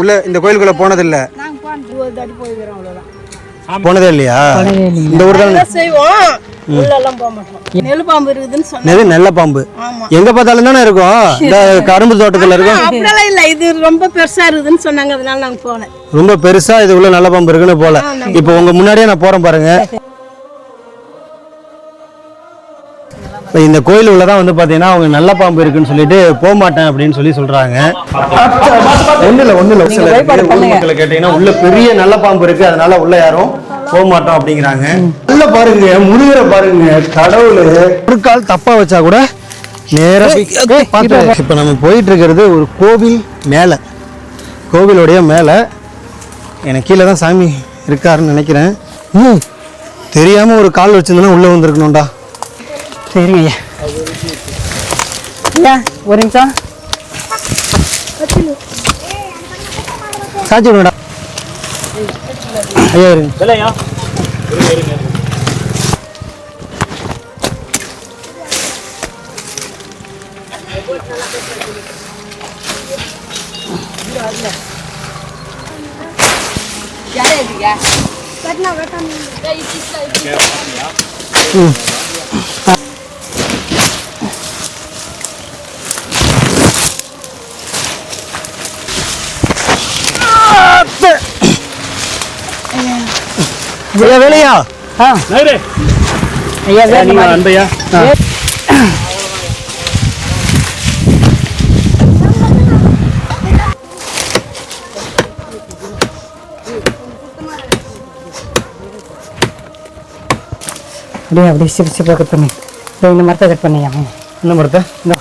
உள்ள இந்த கோயிலுக்குள்ள போனதில்லை. போனதே இல்லையா? இந்த ஊர்ல செய்வோம், உள்ளெல்லாம் போக மாட்டோம். நெல் பாம்பு இருக்குதுன்னு சொன்னாங்க. நெல்ல பாம்பு எங்க பார்த்தாலும் தானே இருக்கும். இந்த கரும்பு தோட்டத்துல இருக்கும். அப்படிலாம் இல்ல, இது ரொம்ப பெருசா இருக்குதுன்னு சொன்னாங்க, அதனால நாங்க போனேன். ரொம்ப பெருசா இது உள்ள நல்ல பாம்பு இருக்குன்னு போல. இப்போ உங்க முன்னாடியே நான் போறேன் பாருங்க. இந்த கோயில் உள்ளதான் வந்து பாத்தீங்கன்னா அவங்க நல்ல பாம்பு இருக்குன்னு சொல்லிட்டு போக மாட்டேன் அப்படின்னு சொல்லி சொல்றாங்க. ஒண்ணு சில மக்களை கேட்டீங்கன்னா உள்ள பெரிய நல்ல பாம்பு இருக்கு, அதனால உள்ள யாரும் போக மாட்டோம் அப்படிங்கிறாங்க. உள்ள பாருங்க, முருகரை பாருங்க, கடவுள் ஒரு கால் தப்பா வச்சா கூட நேரா இப்ப நம்ம போயிட்டு இருக்கிறது ஒரு கோவில் மேல, கோவிலுடைய மேல. எனக்கு கீழே தான் சாமி இருக்காருன்னு நினைக்கிறேன். தெரியாம ஒரு கால் வச்சிருந்தோன்னா உள்ள வந்திருக்கணும்டா. சரிங்க ஐயா. ஐயா ஒரு நிமிஷம் சாட்சி விடுடா ஐயா. இருங்க ஐயா வேலையா? ஐயா அன்பையா அப்படியே சிரிச்சு கட் பண்ணி இந்த மரத்தை கட் பண்ணியா? என்ன மரத்தை? இந்த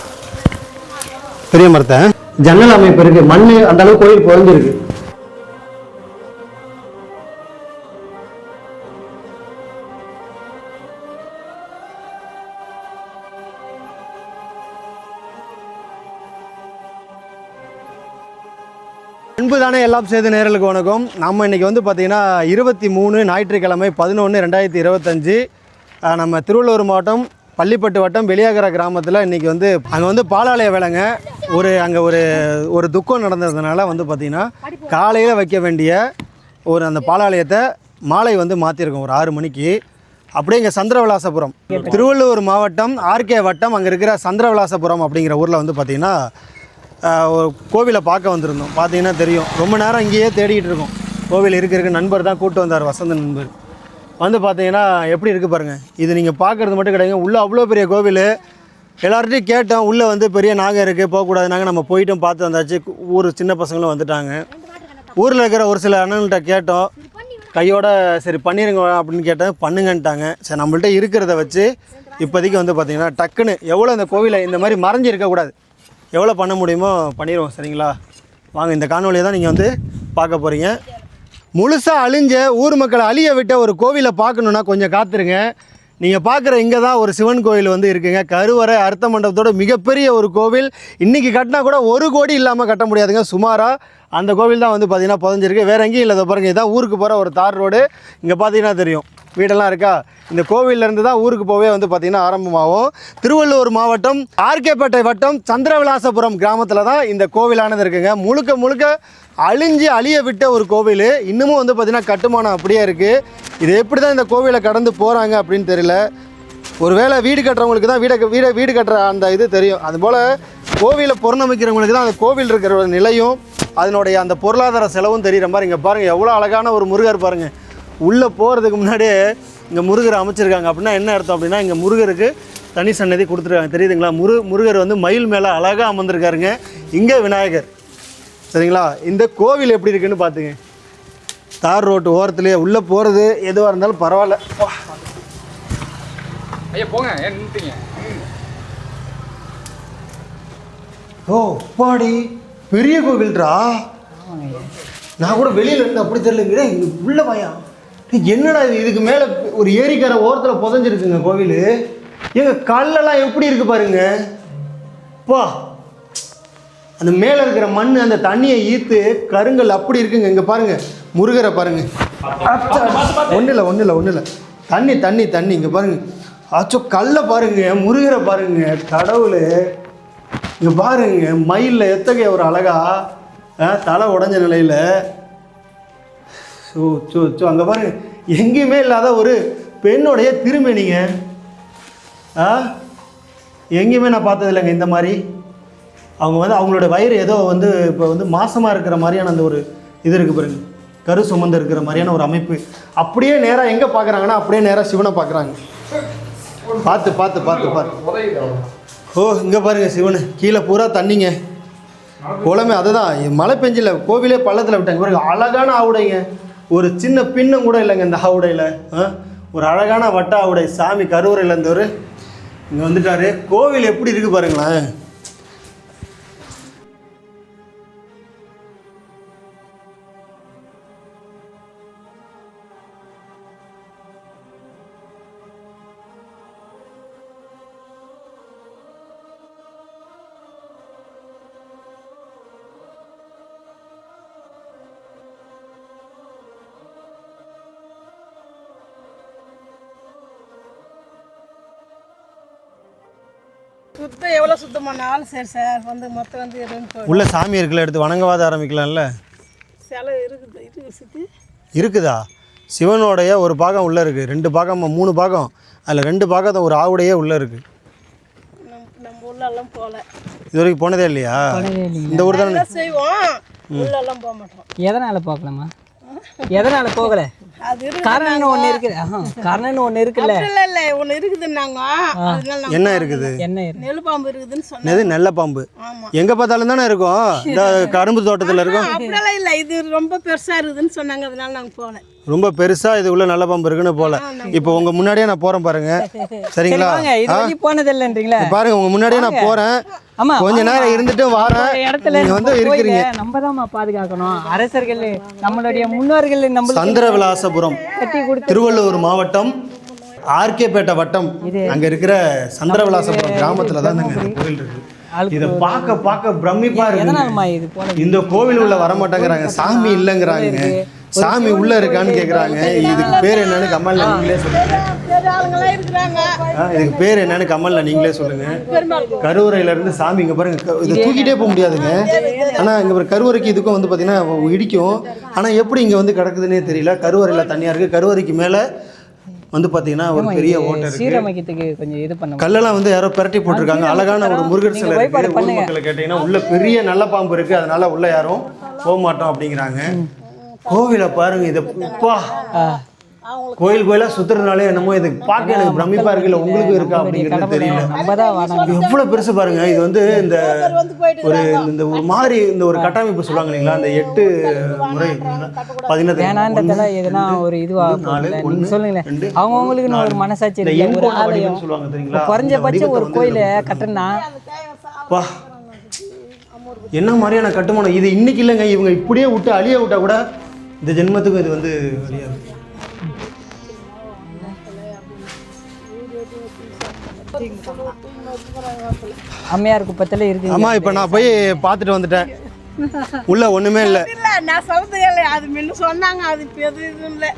பெரிய மரத்தை. ஜன்னல் அமைப்பு இருக்கு, மண்ணு அந்த அளவு கோயில் குறைஞ்சிருக்கு. அன்புதானே எல்லாம் செய்த நேரலுக்கு வணக்கம். நம்ம இன்றைக்கி வந்து பார்த்திங்கன்னா 23 ஞாயிற்றுக்கிழமை 11/2025 நம்ம திருவள்ளூர் மாவட்டம் பள்ளிப்பட்டு வட்டம் வெளியாகர கிராமத்தில் இன்றைக்கி வந்து அங்கே வந்து பாலாலய வேலைங்க. அங்கே ஒரு துக்கம் நடந்ததுனால வந்து பார்த்திங்கன்னா காலையில் வைக்க வேண்டிய அந்த பாலாலயத்தை மாலை வந்து மாற்றிருக்கோம் ஒரு 6 மணிக்கு. அப்படியே இங்கே சந்திரவிலாசபுரம், திருவள்ளூர் மாவட்டம் ஆர்கே வட்டம், அங்கே இருக்கிற சந்திரவிலாசபுரம் அப்படிங்கிற ஊரில் வந்து பார்த்திங்கன்னா ஒரு கோவிலை பார்க்க வந்திருந்தோம். பார்த்தீங்கன்னா தெரியும், ரொம்ப நேரம் இங்கேயே தேடிக்கிட்டு இருக்கோம். கோவில் இருக்க நண்பர் தான் கூப்பிட்டு வந்தார், வசந்த நண்பர். வந்து பார்த்தீங்கன்னா எப்படி இருக்குது பாருங்கள். இது நீங்கள் பார்க்குறது மட்டும் கிடையாது, உள்ளே அவ்வளோ பெரிய கோவில். எல்லார்ட்டையும் கேட்டோம், உள்ளே வந்து பெரிய நாகம் இருக்குது, போகக்கூடாதுனாங்க. நம்ம போயிட்டும் பார்த்து வந்தாச்சு. ஊர் சின்ன பசங்களும் வந்துட்டாங்க. ஊரில் இருக்கிற ஒரு சில அண்ணன்கிட்ட கேட்டோம், கையோட சரி பண்ணிடுங்க அப்படின்னு கேட்டேன், பண்ணுங்கன்ட்டாங்க. சரி நம்மள்ட்ட இருக்கிறத வச்சு இப்போதைக்கு வந்து பார்த்திங்கன்னா டக்குன்னு எவ்வளோ இந்த கோவிலை இந்த மாதிரி மறைஞ்சி இருக்கக்கூடாது, எவ்வளோ பண்ண முடியுமோ பண்ணிடுவோம். சரிங்களா? வாங்க, இந்த காணொலியை தான் நீங்கள் வந்து பார்க்க போகிறீங்க. முழுசாக அழிஞ்ச ஊர் மக்களை அழிய விட்ட ஒரு கோவிலை பார்க்கணுன்னா கொஞ்சம் காத்துருங்க. நீங்கள் பார்க்குற இங்கே தான் ஒரு சிவன் கோவில் வந்து இருக்குங்க. கருவறை அர்த்த மண்டபத்தோட மிகப்பெரிய ஒரு கோவில். இன்றைக்கி கட்டினா கூட 1 கோடி இல்லாமல் கட்ட முடியாதுங்க. சுமாராக அந்த கோவில் தான் வந்து பார்த்திங்கன்னா புதஞ்சிருக்கு. வேறு எங்கேயும் இல்லை. பாருங்கள், இதான் ஊருக்கு போகிற ஒரு தார் ரோடு. இங்கே பார்த்தீங்கன்னா தெரியும், வீடெல்லாம் இருக்கா. இந்த கோவிலேருந்து தான் ஊருக்கு போவே வந்து பார்த்திங்கன்னா ஆரம்பமாகும். திருவள்ளூர் மாவட்டம் ஆர்கேப்பேட்டை வட்டம் சந்திரவிலாசபுரம் கிராமத்தில் தான் இந்த கோவிலானது இருக்குங்க. முழுக்க அழிய விட்ட ஒரு கோவில். இன்னமும் வந்து பார்த்திங்கன்னா கட்டுமானம் அப்படியே இருக்குது. இது எப்படி தான் இந்த கோவிலை கடந்து போகிறாங்க அப்படின்னு தெரியல. ஒருவேளை வீடு கட்டுறவங்களுக்கு தான் வீடு கட்டுற அந்த இது தெரியும். அதுபோல் கோவிலை புறநமைக்கிறவங்களுக்கு தான் அந்த கோவில் இருக்கிற நிலையும் அதனுடைய அந்த பொருளாதார செலவும் தெரிகிற மாதிரி. இங்கே பாருங்கள், எவ்வளோ அழகான ஒரு முருகர் பாருங்கள். உள்ளே போகிறதுக்கு முன்னாடியே இங்கே முருகர் அமைச்சிருக்காங்க. அப்படின்னா என்ன அர்த்தம் அப்படின்னா, இங்கே முருகருக்கு தனி சன்னதி கொடுத்துருக்காங்க. தெரியுதுங்களா? முருகர் வந்து மயில் மேலே அழகாக அமர்ந்திருக்காருங்க. இங்கே விநாயகர். சரிங்களா? இந்த கோவில் எப்படி இருக்குன்னு பார்த்துங்க. தார் ரோட்டு ஓரத்துலேயே உள்ளே போகிறது எதுவாக இருந்தாலும் பரவாயில்ல. ஓ பாடி பெரிய கோவில்ரா. நான் கூட வெளியில் இருந்து அப்படி தெரியலங்கிறேன். இங்கே உள்ள பயா என்னடா இது, இதுக்கு மேலே ஒரு ஏரிக்கரை ஓரத்தில் புதஞ்சிருக்குங்க கோவில். எங்கள் கல்லெல்லாம் எப்படி இருக்குது பாருங்க. பா, அந்த மேலே இருக்கிற மண் அந்த தண்ணியை ஈர்த்து கருங்கல் அப்படி இருக்குங்க. இங்கே பாருங்கள், முருகரை பாருங்கள். ஒன்றும் இல்லை தண்ணி இங்கே பாருங்கள். ஆச்சோ கல்லை பாருங்கள், முருகரை பாருங்கள், கடவுள். இங்கே பாருங்க, மயிலில் எத்தகைய ஒரு அழகா. தலை உடஞ்ச நிலையில் அங்கே பாருங்க எங்கேயுமே இல்லாத ஒரு பெண்ணுடைய திருமணிங்க. எங்கேயுமே நான் பார்த்தது இல்லைங்க இந்த மாதிரி. அவங்க வந்து அவங்களோட வயிறு ஏதோ வந்து இப்போ வந்து மாசமாக இருக்கிற மாதிரியான அந்த ஒரு இது இருக்குது பாருங்க, கரு சுமந்து இருக்கிற மாதிரியான ஒரு அமைப்பு. அப்படியே நேராக எங்கே பார்க்குறாங்கன்னா அப்படியே நேராக சிவனை பார்க்குறாங்க. பார்த்து பார்த்து பார்த்து பார்த்து ஓ இங்கே பாருங்க சிவனு, கீழே பூரா தண்ணிங்க, குளமே. அதுதான் மழை பெஞ்சில் கோவிலே பள்ளத்தில் விட்டாங்க பாருங்க. அழகான ஆவுடைங்க, ஒரு சின்ன பின்னும் கூட இல்லைங்க இந்த ஆவுடையில். ஒரு அழகான வட்ட ஆவுடை. சாமி கருவறையில் இருந்தவர் இங்கே வந்துட்டார். கோவில் எப்படி இருக்குது பாருங்களேன். சுத்தம் எவ்வளோ சுத்தமானாலும் சரி சார் வந்து மொத்தம் வந்து எதுவும் உள்ள சாமி இருக்குல்ல, எடுத்து வணங்கவாத ஆரம்பிக்கலாம்ல. சிலை இருக்குது இருக்குதா? சிவனுடைய ஒரு பாகம் உள்ளே இருக்குது, 2 பாகம் 3 பாகம், அதில் 2 பாகத்தை ஒரு ஆவுடையே உள்ளே இருக்குது. நம்ம உள்ளெல்லாம் போகல, இது வரைக்கும் போனதே இல்லையா? இந்த ஊர் தானே செய்வோம், உள்ளெல்லாம் போக மாட்டோம். எதனால் பார்க்கலாமா? எதனால் போகலை? அது காரணம்னு ஒன்று இருக்குது. காரணம்னு ஒன்று இருக்குல்ல. இல்லை ஒன்று இருக்குதுன்னாங்க. என்ன இருக்குது? என்ன நெல் பாம்பு இருக்குதுன்னு சொன்னேன். எது? நெல்ல பாம்பு எங்கே பார்த்தாலும் தானே இருக்கும். இந்த கரும்பு தோட்டத்தில் இருக்கும். அப்படியெல்லாம் இல்லை, இது ரொம்ப பெருசாக இருக்குதுன்னு சொன்னாங்க, அதனால நாங்கள் போகல. ரொம்ப பெருசாக இது உள்ள நல்ல பாம்பு இருக்குன்னு போகல. இப்போ உங்கள் முன்னாடியே நான் போகிறேன் பாருங்க, சரிங்களா? போனதில்லைன்றீங்களா? பாருங்க உங்கள் முன்னாடியே நான் போகிறேன், கொஞ்ச நேரம் இருந்துட்டு வாரேன். இடத்துல நீங்க வந்து இருக்கிறீங்க. நம்ம தான் பாதுகாக்கணும். அரசர்கள், நம்மளுடைய முன்னோர்கள், நம்ம சந்திரவிலாசபுரம், திருவள்ளூர் மாவட்டம், ஆர்கேபேட்டை வட்டம், அங்க இருக்கிற சந்திரவிலாசபுரம் கிராமத்துல தான் இந்த கோவில் இருக்கு. இதை பார்க்க பார்க்க பிரமிப்பா இருக்கு. இந்த கோவில் உள்ள வர மாட்டேங்கிறாங்க, சாமி இல்லைங்கிறாங்க. சாமி உள்ள இருக்கான்னு கேக்குறாங்க. இதுக்கு பேர் என்னன்னு கமல்ல நீங்களே சொல்லுங்க. இதுக்கு பேர் என்னன்னு கமல்ல நீங்களே சொல்லுங்க. கருவறையில இருந்து சாமி இங்க பாருங்க, இதை தூக்கிட்டே போக முடியாதுங்க. ஆனா இங்க கருவறைக்கு இதுக்கும் வந்து பாத்தீங்கன்னா இடிக்கும். ஆனா எப்படி இங்க வந்து கிடக்குதுன்னே தெரியல. கருவறையில தனியா இருக்கு. கருவறைக்கு மேல வந்து பாத்தீங்கன்னா ஒரு பெரிய ஓட்டை இருக்கு. சீரமைக்கிறதுக்கு கொஞ்சம் இது பண்ண கல்லெல்லாம் வந்து யாரோ பிரட்டி போட்டிருக்காங்க. அழகான ஒரு முருகர் சிலை இருக்கு. ஊர் மக்களை கேட்டீங்கன்னா உள்ள பெரிய நல்ல பாம்பு இருக்கு, அதனால உள்ள யாரும் போக மாட்டோம் அப்படிங்கிறாங்க. கோவிலை பாருங்க, இதை கோயில் கோயிலா சுத்துறதுனாலே என்னமோ இது பார்க்க எனக்கு பிரமிப்பா இருக்குல்ல, உங்களுக்கு இருக்கா அப்படிங்கிறது தெரியல. எவ்வளவு பெருசு பாருங்க. இது வந்து இந்த ஒரு இந்த ஒரு மாதிரி இந்த ஒரு கட்டமைப்பு சொல்லுவாங்க இல்லைங்களா, அந்த 8 முறை 18 எதுனா ஒரு இதுவா சொல்லுங்களேன். அவங்கவுங்களுக்கு ஒரு மனசாட்சி சொல்லுவாங்க தெரியுங்களா. குறைஞ்சபட்சம் ஒரு கோயிலை கட்டணும்னா வா என்ன மாதிரியான கட்டுமானம் இது. இன்னைக்கு இல்லைங்க, இவங்க இப்படியே விட்டு அழிய விட்டா கூட இந்த ஜென்மத்துக்கு இது வந்து அழியாது. அம்மையார் குப்பத்தில் இருக்கு. ஆமா, இப்போ நான் போய் பார்த்துட்டு வந்துட்டேன். உள்ள ஒண்ணுமே இல்லை. நான் சொல்றது இல்லை, அது முன்ன சொன்னாங்க, அது எதுவும் இல்லை.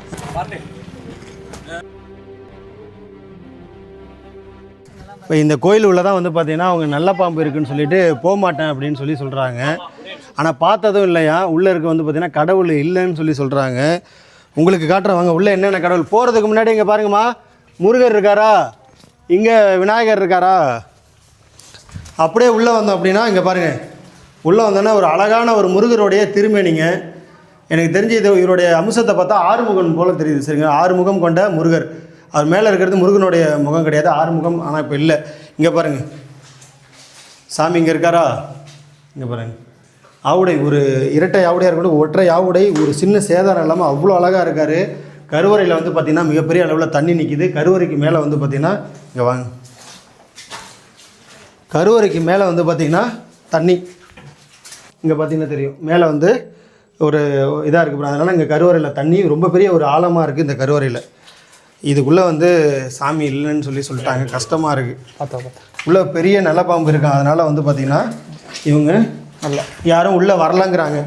இப்போ இந்த கோயில் உள்ள தான் வந்து பார்த்தீங்கன்னா அவங்க நல்ல பாம்பு இருக்குன்னு சொல்லிட்டு போக மாட்டேன் அப்படின்னு சொல்லி சொல்கிறாங்க. ஆனால் பார்த்ததும் இல்லையா, உள்ளே இருக்க வந்து பார்த்தீங்கன்னா கடவுள் இல்லைன்னு சொல்லி சொல்கிறாங்க. உங்களுக்கு காட்டுறவங்க உள்ளே என்னென்ன கடவுள். போகிறதுக்கு முன்னாடி இங்கே பாருங்கம்மா, முருகர் இருக்காரா, இங்கே விநாயகர் இருக்காரா. அப்படியே உள்ளே வந்தோம் அப்படின்னா இங்கே பாருங்கள், உள்ளே வந்தோன்னா ஒரு அழகான ஒரு முருகருடைய திருமேனிங்க. எனக்கு தெரிஞ்சு இது இவருடைய அம்சத்தை பார்த்தா ஆறுமுகன் போல் தெரியுது, சரிங்க. 6 முகம் கொண்ட முருகர். அவர் மேலே இருக்கிறது முருகனுடைய முகம் கிடையாது, 6 முகம். ஆனால் இப்போ இல்லை. இங்கே பாருங்கள் சாமி இங்கே இருக்காரா, இங்கே பாருங்கள். ஆவுடை ஒரு இரட்டை ஆவுடையாக இருக்கட்டும், ஒற்றை ஆவுடை, ஒரு சின்ன சேதாரம் இல்லாமல் அவ்வளோ அழகாக இருக்கார். கருவறையில் வந்து பார்த்திங்கன்னா மிகப்பெரிய அளவில் தண்ணி நிற்கிது. கருவறைக்கு மேலே வந்து பார்த்திங்கன்னா இங்கே வாங்க, கருவறைக்கு மேலே வந்து பார்த்திங்கன்னா தண்ணி இங்கே பார்த்திங்கன்னா தெரியும். மேலே வந்து ஒரு இதாக இருக்குது. அதனால் இங்கே கருவறையில் தண்ணி ரொம்ப பெரிய ஒரு ஆழமாக இருக்குது இந்த கருவறையில். இதுக்குள்ளே வந்து சாமி இல்லைன்னு சொல்லிட்டாங்க. கஷ்டமாக இருக்குது. உள்ளே பெரிய நல்ல பாம்பு இருக்கான். அதனால் வந்து பார்த்திங்கன்னா இவங்க நல்ல யாரும் உள்ளே வரலங்கிறாங்க.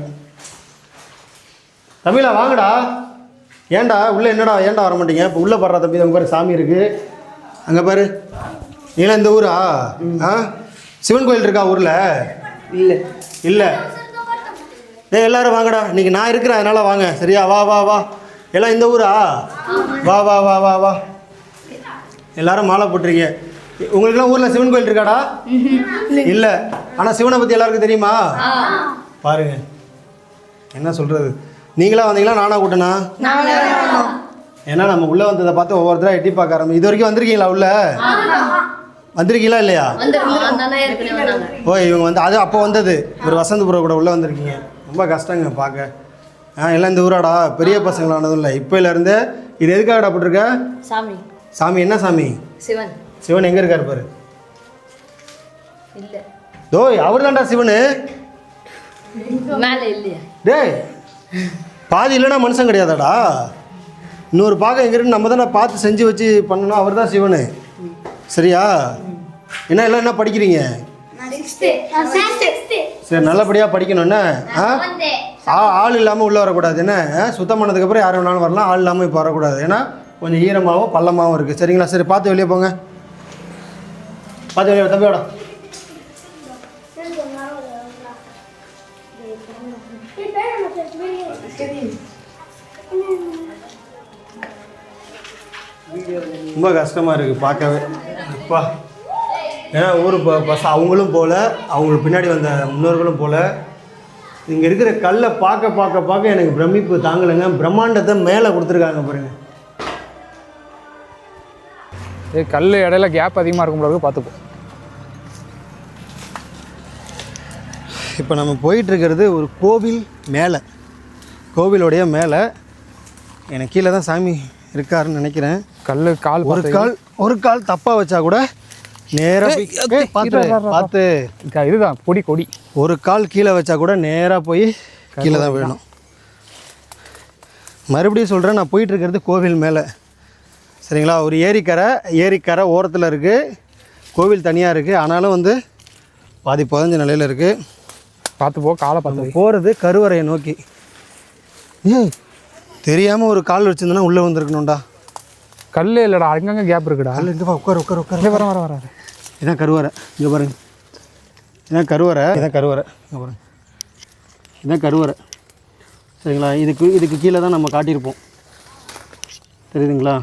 தம்பிலா வாங்கடா, ஏன்டா உள்ளே என்னடா ஏன்டா வர மாட்டீங்க? இப்போ உள்ளே படுறா தம்பி, அங்கே பாரு சாமி இருக்குது, அங்கே பாரு. நீலாம் இந்த ஊரா? சிவன் கோயில் இருக்கா ஊரில்? இல்லை இல்லை. டேய் எல்லாரும் வாங்கடா, இன்றைக்கி நான் இருக்கிறேன் அதனால் வாங்க. சரியா? வா வா வா. எல்லாம் இந்த ஊரா? வா வா வா வா வா. எல்லாரும் மாலை போட்டுருக்கீங்க. உங்களுக்குலாம் ஊரில் சிவன் கோயில் இருக்காடா? இல்லை. ஆனால் சிவனை பற்றி எல்லாருக்கும் தெரியுமா? பாருங்க என்ன சொல்கிறது. நீங்களா வந்தீங்களா நானா கூட்டனா? ஏன்னா நம்ம உள்ளே வந்ததை பார்த்து ஒவ்வொருத்தராக எட்டி பார்க்க ஆரம்பி. இது வரைக்கும் வந்திருக்கீங்களா? உள்ள வந்திருக்கீங்களா இல்லையா? ஓ இவங்க வந்து அது அப்போ வந்தது ஒரு வசந்தபுரம் கூட உள்ளே வந்திருக்கீங்க. ரொம்ப கஷ்டங்க பார்க்க. எல்லாம் இந்த ஊராடா பெரிய பசங்களானதும் இல்லை. இப்போலேருந்து இது எதுக்காகடா போட்டிருக்க? சாமி. சாமி என்ன சாமி? சிவன். சிவன் எங்கே இருக்காரு பாரு. இல்லை. டோய் அவர் தான்டா சிவனு. மேலே இல்லையா? டேய் பாதி இல்லைன்னா மனுஷன் கிடையாதாடா. இன்னொரு பாகம் எங்கே இருக்குன்னு நம்ம தானே பார்த்து செஞ்சு வச்சு பண்ணணும். அவர் தான் சிவனு. சரியா? என்ன எல்லாம் என்ன படிக்கிறீங்க? சரி நல்லபடியாக படிக்கணும். என்ன ஆள் இல்லாமல் உள்ளே வரக்கூடாது. என்ன சுத்தம் பண்ணதுக்கப்புறம் யார் வேணாலும் வரலாம். ஆள் இல்லாமல் இப்போ வரக்கூடாது. ஏன்னா கொஞ்சம் ஈரமாகவும் பள்ளமாகவும் இருக்குது. சரிங்களா? சரி பார்த்து வெளியே போங்க. பார்த்து வெளியே தம்பியோட. ரொம்ப கஷ்டமாக இருக்குது பார்க்கவே. அப்பா ஏன்னா ஊர் அவங்களும் போகல, அவங்களுக்கு பின்னாடி வந்த முன்னோர்களும் போகல. இங்கே இருக்கிற கல்லை பார்க்க பார்க்க பார்க்க எனக்கு பிரமிப்பு தாங்கலைங்க. பிரம்மாண்டத்தை மேலே கொடுத்துருக்காங்க பாருங்க. கல் இடையில கேப் அதிகமாக இருக்கும் போது பார்த்துப்போம். இப்போ நம்ம போயிட்டுருக்கிறது ஒரு கோவில் மேலே, கோவிலுடைய மேலே. எனக்கு கீழே தான் சாமி இருக்காருன்னு நினைக்கிறேன். கால் ஒரு கால் தப்பாக வச்சா கூட நேராக பார்த்து இதுதான் கொடி. ஒரு கால் கீழே வச்சா கூட நேராக போய் கீழே தான் விழணும். மறுபடியும் சொல்கிறேன், நான் போயிட்டுருக்கிறது கோவில் மேலே. சரிங்களா? ஒரு ஏரிக்கரை ஓரத்தில் இருக்குது. கோவில் தனியாக இருக்குது. ஆனாலும் வந்து பாதி புதஞ்ச நிலையில் இருக்குது. பார்த்து போ. காலை பார்த்து போகிறது கருவறையை நோக்கி. தெரியாமல் ஒரு கால் வச்சுருந்தோன்னா உள்ளே வந்துருக்கணும்டா. கல் இல்லைடா, அங்கங்கே கேப் இருக்குடா. கல் இங்கே உட்கார். வர இதான் கருவறை. இங்கே பாருங்க. இதான் கருவறை. இங்கே பாருங்க. இதான் கருவறை. சரிங்களா? இதுக்கு கீழே தான் நம்ம காட்டியிருப்போம். தெரியுதுங்களா?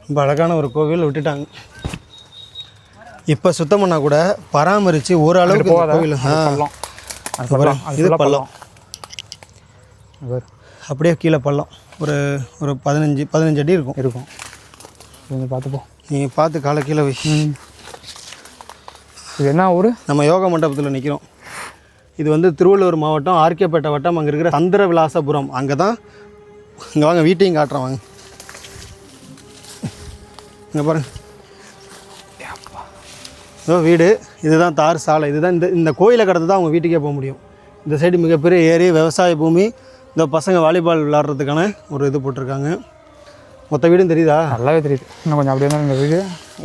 ரொம்ப அழகான ஒரு கோவில் விட்டுட்டாங்க. இப்போ சுத்தம் பண்ணால் கூட பராமரித்து ஓரளவுக்கு கோவில். இது பள்ளம். அப்படியே கீழே பள்ளம். ஒரு 15 அடி இருக்கும். பார்த்துப்போம். நீங்கள் பார்த்து காலை கீழே வை. இது என்ன ஊர்? நம்ம யோகா மண்டபத்தில் நிற்கிறோம். இது வந்து திருவள்ளூர் மாவட்டம் ஆர்கேப்பேட்டை வட்டம். அங்கே இருக்கிற சந்திர விலாசபுரம். அங்கே தான். இங்கே வாங்க, வீட்டையும் காட்டுறேன் வாங்க. இங்கே பாருங்க. வீடு இதுதான். தார் சாலை இதுதான். இந்த கோயிலை கடந்து தான் அவங்க வீட்டுக்கே போக முடியும். இந்த சைடு மிகப்பெரிய ஏரி, விவசாய பூமி. இந்த பசங்க வாலிபால் விளாட்றதுக்கான ஒரு இது போட்டிருக்காங்க. மொத்த வீடும் தெரியுதா? நல்லாவே தெரியுது. இன்னும் கொஞ்சம் அப்படியே தான் இந்த வீடு.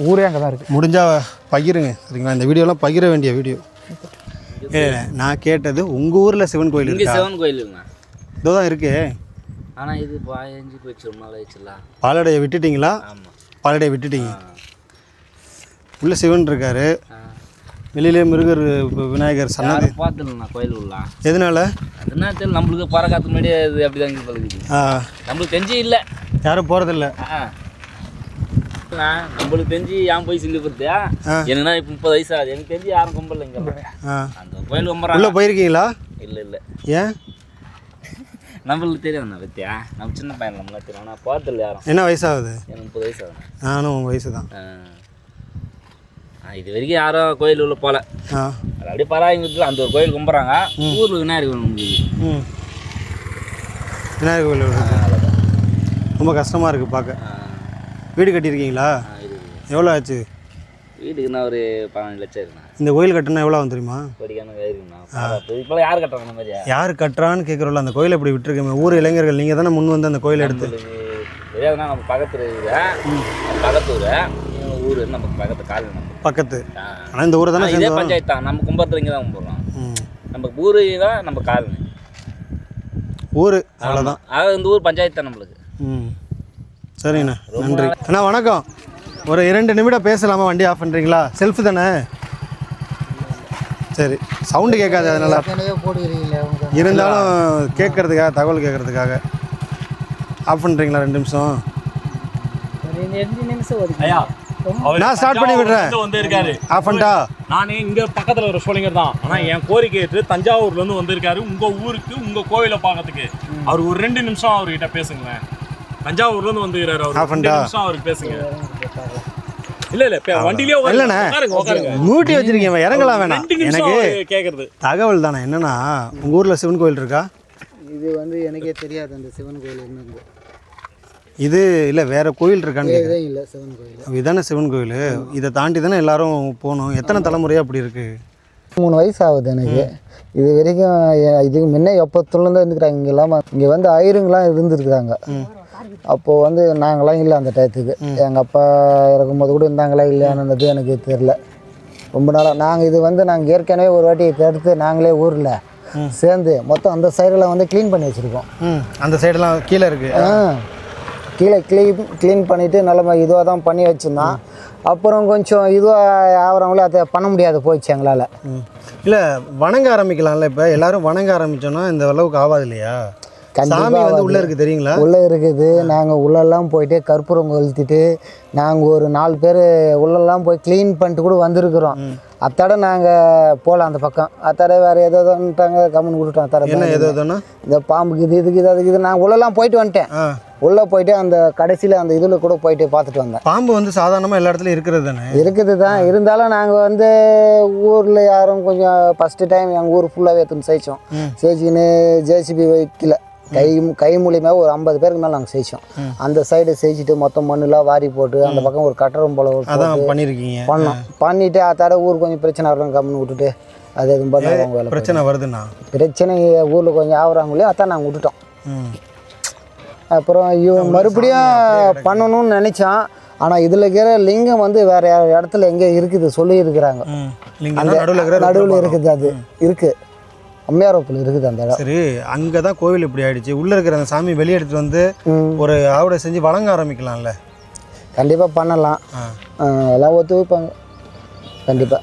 ஊரே அங்கே தான் இருக்குது. முடிஞ்சால் பகிருங்க. சரிங்களா? இந்த வீடியோலாம் பகிர வேண்டிய வீடியோ. நான் கேட்டது உங்கள் ஊரில் சிவன் கோயில் இருக்கு. சிவன் கோயிலுங்க இதோ தான் இருக்கு. ஆனால் இது பாயஞ்சு போயிடுச்சு. ரொம்ப நாள் ஆயிடுச்சுல. பாலடையை விட்டுட்டிங்களா? ஆமாம், பாலடையை விட்டுட்டீங்க. உள்ள சிவன் இருக்காரு. வெளியிலே முருகர், விநாயகர் சன்னதி. பார்த்துலாம் கோயில் உள்ள. எதனால? அதுனா தெரியல. நம்மளுக்கு பறக்காத முன்னாடியே அது அப்படி தான் பழகுது. நம்மளுக்கு தெரிஞ்சு இல்லை, யாரும் போகிறதில்ல. நம்மளுக்கு தெரிஞ்சு ஏன் போய் சிந்து போகிறது. எனக்குன்னா இப்போ 30 வயசு ஆகுது. எனக்கு தெரிஞ்சு யாரும் கும்பல இங்கே அந்த கோயில் கும்புறாங்க. உள்ளே போயிருக்கீங்களா? இல்லை. ஏன்? நம்மளுக்கு தெரியும் பத்தியா. நம்ம சின்ன பையன் நம்மளாம் தெரியும். ஆனால் போகிறதில்ல யாரும். என்ன வயசாகுது? எனக்கு 30 வயசு ஆகுது. நானும் உங்கள் வயசு தான். இது வரைக்கும் யாரும் கோயில் உள்ள போகல. அது அப்படியே பராமரிக்கல. அந்த ஒரு கோயில் கும்பிட்றாங்க. ஊரில் விநாயகர் கோயில். விநாயகர் கோயில் ரொம்ப கஷ்டமாக இருக்குது பார்க்க. வீடு கட்டியிருக்கீங்களா? எவ்வளோ ஆச்சு? வீட்டுக்கு நான் ஒரு 15 லட்சம் இருக்குண்ணா. இந்த கோயில் கட்டினா எவ்வளோ வந்துருமா? கோடிக்கான இருக்குண்ணா. இப்போ யார் கட்டுறாங்க அந்த மாதிரியா? யார் கட்டுறான்னு கேட்குறோம்ல. அந்த கோயிலை இப்படி விட்டுருக்கேன். ஊர் இளைஞர்கள் நீங்கள் தானே முன் வந்து அந்த கோயிலை எடுத்து. தெரியாதுண்ணா. நம்ம பக்கத்து பக்கத்தூர் ஊர். நம்ம பக்கத்து கால் பக்கத்து. ஆனால் இந்த ஊரை தானே இதே பஞ்சாயத்து தான். நம்ம கும்பத்தில் இங்கே தான் கும்பிட்றோம். நம்ம ஊர் தான் நம்ம காலனி ஊர். அவ்வளோதான். இந்த ஊர் பஞ்சாயத்து தான் நம்மளுக்கு. சரிங்கண்ணா, நன்றி அண்ணா. வணக்கம். ஒரு 2 நிமிடம் பேசலாமா? வண்டி ஆஃப் பண்ணுறீங்களா? செல்ஃபு தானே? சரி, சவுண்டு கேட்காது அதனால. இருந்தாலும் கேட்கறதுக்காக, தகவல் கேட்கறதுக்காக ஆஃப் பண்ணுறீங்களா 2 நிமிஷம்? 2 நிமிஷம் ஐயா நான் ஸ்டார்ட் பண்ணி விடுறேன். வந்து இருக்காரு ஆஃப் பண்ணிட்டா? நானே இங்க பக்கத்துல ஒரு சோழிங்கர் தான். ஆனா என் கோரிக்கை ஏற்று தஞ்சாவூர்ல இருந்து வந்திருக்காரு உங்க ஊருக்கு உங்க கோவிலை பார்க்கறதுக்கு. அவர் ஒரு 2 நிமிஷம் அவர்கிட்ட பேசுங்களேன். தஞ்சாவூர்ல இருந்து வந்துக்கிறாரு அவர். 2 நிமிஷம் அவருக்கு பேசுங்க. இல்ல வண்டியிலே இல்லண்ணே, மூட்டி வச்சிருக்கீங்க, இறங்கலாம் வேணாம். எனக்கு கேக்குறது தகவல் தானே. என்னன்னா உங்க ஊர்ல சிவன் கோயில் இருக்கா? இது வந்து எனக்கே தெரியாது அந்த சிவன் கோயில் என்னன்னு. இது இல்லை வேற கோயில் இருக்கான்னு இதே இல்லை சிவன் கோயில். இதுதானே சிவன் கோயில். இதை தாண்டி தானே எல்லாரும் போகணும். எத்தனை தலைமுறையாக அப்படி இருக்கு? 3 வயசு ஆகுது எனக்கு. இது வரைக்கும் இதுக்கு முன்னே எப்போத்துலேருந்து இருந்துக்கிறாங்க. இங்கே இல்லாமல் இங்கே வந்து ஐயருங்கெலாம் இருந்துருக்குறாங்க. அப்போது வந்து நாங்களாம் இல்லை அந்த டயத்துக்கு. எங்கள் அப்பா இறக்கும்போது கூட இருந்தாங்களா இல்லையானது எனக்கு தெரில. ரொம்ப நாளாக நாங்கள் இது வந்து நாங்கள் ஏற்கனவே ஒரு வாட்டி எடுத்து நாங்களே ஊரில் சேர்ந்து மொத்தம் அந்த சைடெல்லாம் வந்து க்ளீன் பண்ணி வச்சுருக்கோம். அந்த சைடெல்லாம் கீழே இருக்குது. கீழே க்ளீன் பண்ணிவிட்டு நல்ல இதுவாக தான் பண்ணி வச்சுருந்தான். அப்புறம் கொஞ்சம் இதுவாக ஆகிறவங்களே அதை பண்ண முடியாது போயிடுச்சு எங்களால். இல்லை வணங்க ஆரம்பிக்கலாம்ல. இப்போ எல்லாரும் வணங்க ஆரம்பித்தோன்னா இந்த அளவுக்கு ஆகாது இல்லையா? சாமி வந்து உள்ளே இருக்குது தெரியுங்களா? உள்ளே இருக்குது. நாங்கள் உள்ளெல்லாம் போயிட்டு கற்பூரம் கொளுத்திட்டு நாங்கள் ஒரு 4 பேர் உள்ளெல்லாம் போய் க்ளீன் பண்ணிட்டு கூட வந்திருக்கிறோம். அத்தோட நாங்கள் போகலாம் அந்த பக்கம். அத்தோட வேறு ஏதோன்ட்டாங்க கம்முன்னு விட்டுட்டோம். அத்தோட என்ன ஏதோன்னா இந்த பாம்புக்கு இதுக்கு அதுக்கு இது நாங்கள் உள்ளெல்லாம் போயிட்டு வந்துட்டேன். உள்ளே போயிட்டு அந்த கடைசியில் அந்த இதில் கூட போயிட்டு பார்த்துட்டு வந்தேன். பாம்பு வந்து சாதாரணமாக எல்லா இடத்துலையும் இருக்கிறது தானே? இருக்குது தான். இருந்தாலும் நாங்கள் வந்து ஊரில் யாரும் கொஞ்சம் ஃபஸ்ட்டு டைம் எங்கள் ஊர் ஃபுல்லாகவே எடுத்துன்னு சேர்த்தோம். சேர்ச்சின்னு ஜேசிபி வைக்கல, கை மூலியமாக ஒரு 50 பேருக்கு மேலே நாங்கள் சேர்த்தோம். அந்த சைடு சேர்ச்சிட்டு மொத்தம் மண்ணெலாம் வாரி போட்டு அந்த பக்கம் ஒரு கட்டடம் போல பண்ணியிருக்கீங்க. பண்ணிவிட்டு அதோட ஊர் கொஞ்சம் பிரச்சனை வரும் கம்முன்னு விட்டுட்டு அது எதுவும் பண்ணாங்க. பிரச்சனை வருதுண்ணா, பிரச்சனை ஊரில் கொஞ்சம் ஆகுறாங்களே அதான் நாங்கள் விட்டுட்டோம். அப்புறம் இவன் மறுபடியும் பண்ணணும்னு நினச்சான். ஆனால் இதில் இருக்கிற லிங்கம் வந்து வேறு இடத்துல எங்கே இருக்குது சொல்லியிருக்கிறாங்க. நடுவில் இருக்குது, அது இருக்குது, அம்மையாரோப்பில் இருக்குது அந்த இடம். சரி, அங்கே தான் கோவில் இப்படி ஆயிடுச்சு. உள்ளே இருக்கிற அந்த சாமி வெளியே எடுத்துகிட்டு வந்து ஒரு ஆவடை செஞ்சு வழங்க ஆரம்பிக்கலாம்ல? கண்டிப்பாக பண்ணலாம். எல்லாம் ஒத்துழைப்பாங்க கண்டிப்பாக.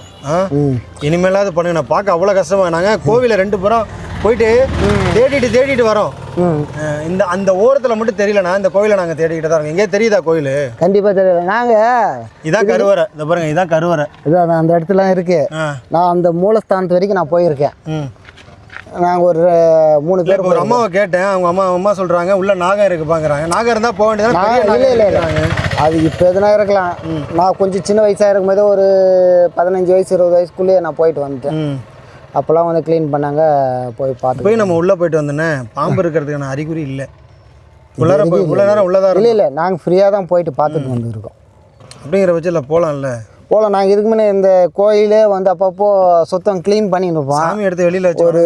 இனிமேலாவது பண்ணுங்க. நான் பார்க்க அவ்வளோ கஷ்டமாக. நாங்கள் கோவிலை 2 புறம் போயிட்டு தேடிட்டு வரோம். இந்த அந்த ஓரத்தில் மட்டும் தெரியலண்ணா. இந்த கோயிலை நாங்கள் தேடிக்கிட்டு தான் இருக்கோம். எங்கேயே தெரியுதா கோயில்? கண்டிப்பாக தெரியல. நாங்கள் இதான் கருவறை. இந்த பாருங்க, இதான் கருவறை. இதான் அந்த இடத்துல இருக்குது. நான் அந்த மூலஸ்தானத்து வரைக்கும் நான் போயிருக்கேன். நாங்கள் ஒரு 3 பேர். ஒரு அம்மாவை கேட்டேன். அவங்க அம்மா சொல்கிறாங்க உள்ள நாகம் இருக்குப்பாங்கிறாங்க. நாகம் இருந்தால் போக வேண்டியதான். இல்லை அது இப்போ எதுனா இருக்கலாம். நான் கொஞ்சம் சின்ன வயசாக இருக்கும்போது ஒரு 15 வயசு 20 வயசுக்குள்ளேயே நான் போயிட்டு வந்துட்டேன். அப்போல்லாம் வந்து க்ளீன் பண்ணாங்க. போய் நம்ம உள்ளே போயிட்டு வந்தோன்னே பாம்பு இருக்கிறதுக்கான அறிகுறி இல்லை. உள்ள நேரம் உள்ளதாக இல்லை நாங்கள் ஃப்ரீயாக தான் போயிட்டு பார்த்துட்டு வந்துருக்கோம். அப்படிங்கிற பட்சத்தில் போகலாம்ல? போகலாம். நாங்கள் இதுக்கு முன்னே இந்த கோயிலே வந்து அப்பப்போ சுத்தம் க்ளீன் பண்ணிட்டு இருப்போம். சாமி எடுத்து வெளியில் வச்சு ஒரு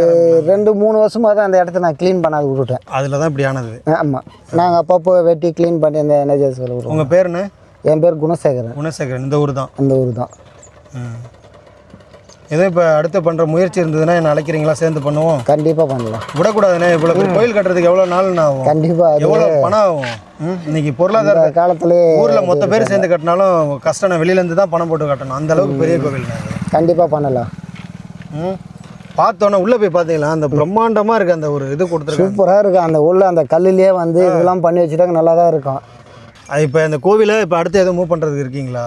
2-3 வருஷமாக தான் அந்த இடத்த நான் க்ளீன் பண்ணாது விட்டுட்டேன். அதில் தான் இப்படி ஆனது. ஆமாம், நாங்கள் அப்பப்போ வெட்டி க்ளீன் பண்ணி இந்த எனர்ஜிஸ் விடுவோம். உங்கள் பேர் என்ன? என் பேர் குணசேகரன். குணசேகரன். இந்த ஊர் தான்? அந்த ஊர் தான். ஏதோ இப்போ அடுத்து பண்ணுற முயற்சி இருந்ததுன்னா என்ன அழைக்கிறீங்களா? சேர்ந்து பண்ணுவோம். கண்டிப்பாக பண்ணலாம். விடக்கூடாதுண்ணே. இவ்வளோ கோயில் கட்டுறதுக்கு எவ்வளோ நாள்னா ஆகும்? கண்டிப்பாக. எவ்வளோ பணம் ஆகும்? இன்னைக்கு பொருளாதார காலத்துலேயே ஊரில் மொத்த பேர் சேர்ந்து கட்டினாலும் கஷ்டம். வெளியிலேருந்து தான் பணம் போட்டு கட்டணும். அந்த அளவுக்கு பெரிய கோவில். கண்டிப்பாக பண்ணலாம். பார்த்தோன்னே உள்ளே போய் பார்த்தீங்களா? அந்த பிரம்மாண்டமாக இருக்குது. அந்த ஒரு இது கொடுத்துருக்கு, சூப்பராக இருக்குது. அந்த உள்ள அந்த கல்லுலேயே வந்து இதெல்லாம் பண்ணி வச்சுட்டாங்க. நல்லா தான் இருக்கும். அது இப்போ இந்த கோவிலை இப்போ அடுத்து எதுவும் மூவ் பண்ணுறதுக்கு இருக்கீங்களா?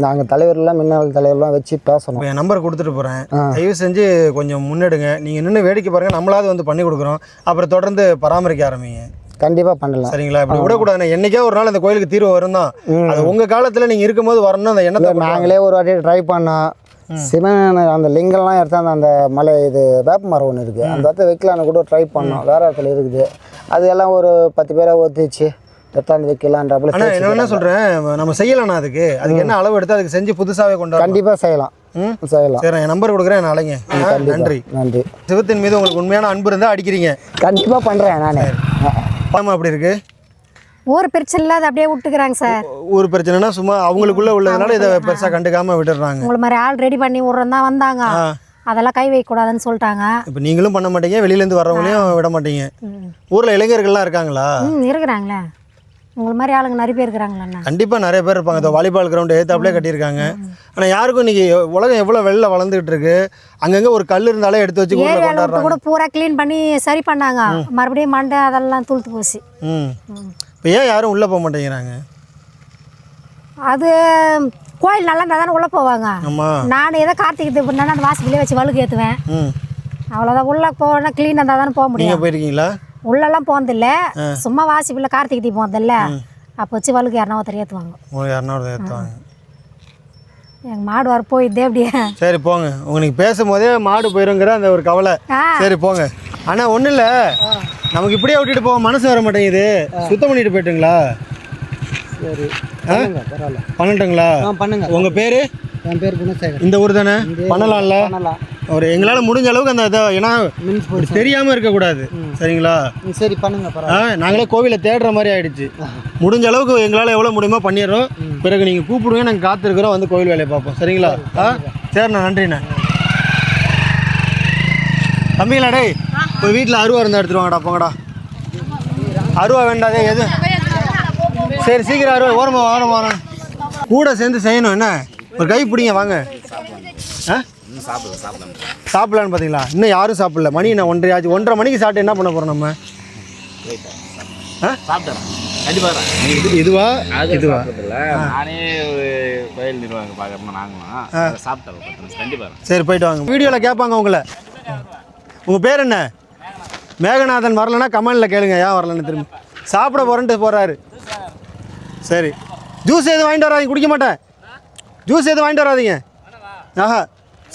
நாங்கள் தலைவர்லாம் முன்னாள் தலைவர்லாம் வச்சு பேசணும். என் நம்பர் கொடுத்துட்டு போகிறேன். தயவு செஞ்சு கொஞ்சம் முன்னெடுங்க. நீங்கள் நின்று வேடிக்கை பாருங்கள். நம்மளாவது வந்து பண்ணி கொடுக்குறோம். அப்புறம் தொடர்ந்து பராமரிக்க ஆரம்பிங்க. கண்டிப்பாக பண்ணலாம். சரிங்களா? இப்படி விடக்கூடாதுண்ணே. என்னைக்கே ஒரு நாள் அந்த கோயிலுக்கு தீர்வு வரும் தான். அது உங்கள் காலத்தில் நீங்கள் இருக்கும்போது வரணும். அந்த எண்ணத்தை நாங்களே ஒரு வாட்டி ட்ரை பண்ணோம். சிவன் அந்த லிங்கம்லாம் எடுத்தாந்து அந்த மலை இது வேப்ப மரம் ஒன்று இருக்குது. அந்த இடத்துல வைக்கலான்னு கூட ட்ரை பண்ணோம். வேறு இடத்துல இருக்குது. அது எல்லாம் ஒரு 10 பேரை ஒத்துச்சு எடுத்தாந்து வைக்கலான்றப்பல. ஆனால் என்ன சொல்கிறேன், நம்ம செய்யலாம்ண்ணா. அதுக்கு என்ன அளவு எடுத்து அதுக்கு செஞ்சு புதுசாகவே கொண்டு கண்டிப்பாக செய்யலாம். சரி, என் நம்பர் கொடுக்குறேன். என்ன அழைங்க. நன்றி. நன்றி. சிவத்தின் மீது உங்களுக்கு உண்மையான அன்பு இருந்தால் அடிக்கிறீங்க. கண்டிப்பாக பண்ணுறேன் நான். ஆமாம், அப்படி இருக்கு. ஊர் பிரச்சனை இல்லை, அதை அப்படியே விட்டுக்கிறாங்க சார். ஊர் பிரச்சனைனா சும்மா அவங்களுக்குள்ளே உள்ளதுனால இதை பெருசாக கண்டுக்காமல் விட்டுடுறாங்க. உங்களை மாதிரி ஆள் ரெடி பண்ணி விட்றோம் தான் வந்தாங்க. அதெல்லாம் கை வைக்கக்கூடாதுன்னு சொல்லிட்டாங்க. இப்போ நீங்களும் பண்ண மாட்டீங்க, வெளியிலேருந்து வர்றவங்களையும் விட மாட்டீங்க. ஊரில் இளைஞர்கள்லாம் இருக்காங்களா? இருக்கிறாங்களே. உங்களை மாதிரி ஆளுங்க நிறைய பேர் இருக்கிறாங்களா? கண்டிப்பாக நிறைய பேர் இருப்பாங்க. இந்த வாலிபால் கிரவுண்டு ஏத்தாப்புலேயே கட்டியிருக்காங்க. ஆனால் யாருக்கும் இன்றைக்கி உலகம் எவ்வளோ வெளில வளர்ந்துக்கிட்டு இருக்கு, அங்கங்கே ஒரு கல் இருந்தாலே எடுத்து வச்சு ஏரி ஊரில் வேலை விட்டு கொண்டாடுறாங்க. கூட பூரா க்ளீன் பண்ணி சரி பண்ணாங்க, மறுபடியும் மண்டை அதெல்லாம் துளுத்து போச்சு. இப்போ ஏன் யாரும் உள்ளே போக மாட்டேங்கிறாங்க? அது கோயில் நல்லா இருந்தால் தானே உள்ளே போவாங்க. ஆமாம். நான் ஏதோ கார்த்திகை தீபம்னா அந்த வாசப்பிலே வச்சு வழுக்கு ஏற்றுவேன். அவ்வளோதான். உள்ளே போனால் க்ளீனாக இருந்தால் தானே போக முடியும். நீங்கள் போயிருக்கீங்களா? உள்ளெல்லாம் போனதில்லை, சும்மா வாசிப்பில் கார்த்திகை தீபம் வந்ததில்ல, அப்போ வச்சு வழுக்கு யாருனா ஒருத்தர் ஏற்றுவாங்க. யாருன்னா ஒரு ஏற்றுவாங்க. எங்கள் மாடு வர போயிடுதே அப்படியே. சரி போங்க, உங்களுக்கு பேசும்போதே மாடு போயிருங்கிற அந்த ஒரு கவலை. சரி போங்க. ஆனால் ஒன்றும் இல்லை, நமக்கு இப்படியே விட்டுட்டு போக மனசு வர மாட்டேங்குது. சுத்தம் பண்ணிட்டு போயிட்டுங்களா? சரி பரவாயில்ல. பண்ணட்டுங்களா? பண்ணுங்க. உங்கள் பேர்? என் பேர் குணசேகர். இந்த ஊர் தானே? பண்ணலாம்ல? ஒரு எங்களால் முடிஞ்ச அளவுக்கு அந்த இதை, ஏன்னா தெரியாமல் இருக்கக்கூடாது. சரிங்களா? சரி பண்ணுங்க பரவாயில்ல. நாங்களே கோவிலை தேடுற மாதிரி ஆயிடுச்சு. முடிஞ்ச அளவுக்கு எங்களால் எவ்வளோ முடியுமோ பண்ணிடுறோம். பிறகு நீங்கள் கூப்பிடுங்க, நாங்கள் காத்திருக்கிறோம், வந்து கோவில் வேலையை பார்ப்போம். சரிங்களா? சரிண்ணா, நன்றிண்ணா. தம்பிங்களா, டேய் இப்போ வீட்டில் அருவா இருந்தால் எடுத்துட்டு வாங்கடா. போங்கடா. அருவா வேண்டாதே எது. சரி சீக்கிரம் அருவா ஓரமாக கூட சேர்ந்து செய்யணும். என்ன ஒரு கை பிடிங்க வாங்க. சாப்பிடலான்னு பார்த்தீங்களா? இன்னும் யாரும் சாப்பிடல. மணி என்ன 1:30 ஆச்சு. 1:30 மணிக்கு சாப்பிட்டு என்ன பண்ண போகிறோம் நம்ம? இதுவா இதுவா? நானே ஒரு கோயில் நிர்வாகம் பார்க்குறோம், நாங்களும் சாப்பிட்டோம். கண்டிப்பாக சரி போயிட்டு வாங்க. வீடியோவில் கேட்பாங்க உங்களை. உங்கள் பேர் என்ன? மேகநாதன். வரலன்னா கமெண்டில் கேளுங்க ஏன் வரலன்னு. திரும்ப சாப்பிட போகிறேன்ட்டு போகிறாரு. சரி, ஜூஸ் எதுவும் வாங்கிட்டு வராதிங்க. குடிக்க மாட்டேன். ஜூஸ் எதுவும் வாங்கிட்டு வராதிங்க. ஆஹா,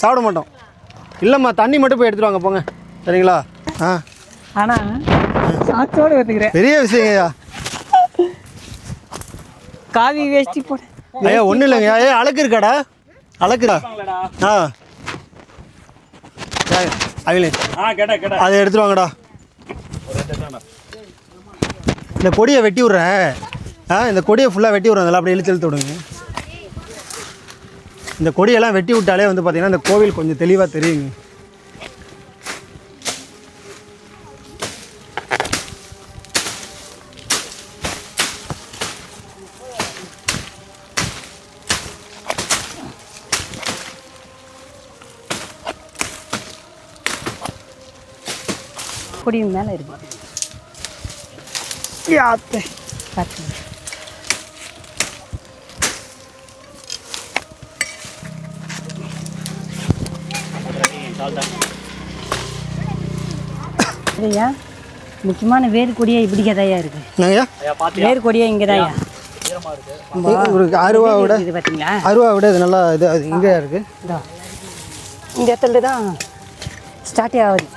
சாப்பிட மாட்டோம். இல்லைம்மா, தண்ணி மட்டும் போய் எடுத்துட்டு வாங்க. போங்க. சரிங்களா? ஆனால் சாச்சோடு வந்துக்கிறேன். பெரிய விஷயங்கய்யா. காவி வேஷ்டி போட. ஐயா ஒன்றும் இல்லைங்க. அழகு இருக்காடா? அழகுடா. அகிலே அதை எடுத்துட்டு வாங்கடா. இந்த கொடியை வெட்டி விட்றேன். இந்த கொடியை ஃபுல்லாக வெட்டி விட்றேன். அதெல்லாம் அப்படியே இழுத்து விடுங்க. இந்த கொடியெல்லாம் வெட்டி விட்டாலே வந்து பார்த்தீங்கன்னா இந்த கோவில் கொஞ்சம் தெளிவாக தெரியுங்க. கொடியும் மேலே இருக்கு. பார்த்து ஐயா, முக்கியமான வேறு கொடியா இப்படி கதையா இருக்கு. வேறு கொடியா இங்கே தான் ஒரு அருவா விட இது பார்த்தீங்களா? அருவா விட இது நல்லா இது அது இங்கே இருக்கு. இந்த இடத்துல தான் ஸ்டார்ட் ஆகுது.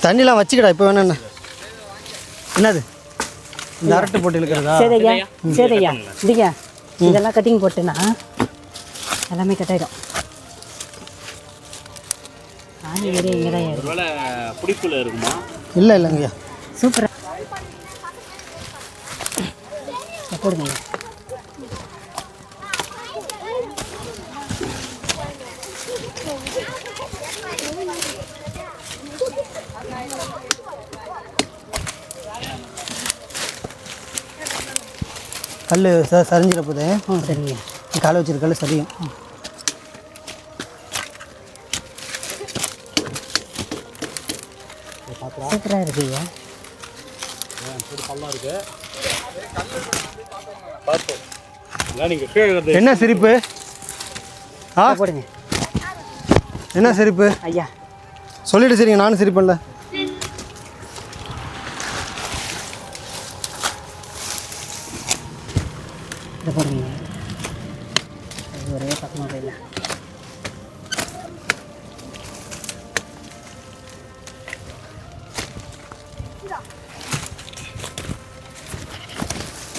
தண்ணிலாம் வச்சுக்கடா. இப்போ வேணா என்னது இந்த அரட்டை போட்டு இழுக்கிறதா? சரியா சரியா இதுயா இதெல்லாம் கட்டிங் போட்டுனா எல்லாமே கட்டாயிடும். ஆணி வேறு இங்கே தான் இருக்கு. பிடிப்புல இருக்குமா? இல்லை இல்லைங்கய்யா. சூப்பராக போடுங்க. கல் சரிஞ்சிட போதே. சரிங்க. காலை வச்சிருக்க கல் சரியும். சூப்பராக இருக்குங்க. என்ன சிரிப்பு? போடுங்க. என்ன சிரிப்பு? ஐயா சொல்லிட்டு சரிங்க, நானும் சிரிப்பேன்ல. இதை போடுங்க. ஒரே பக்கமாக இல்லை.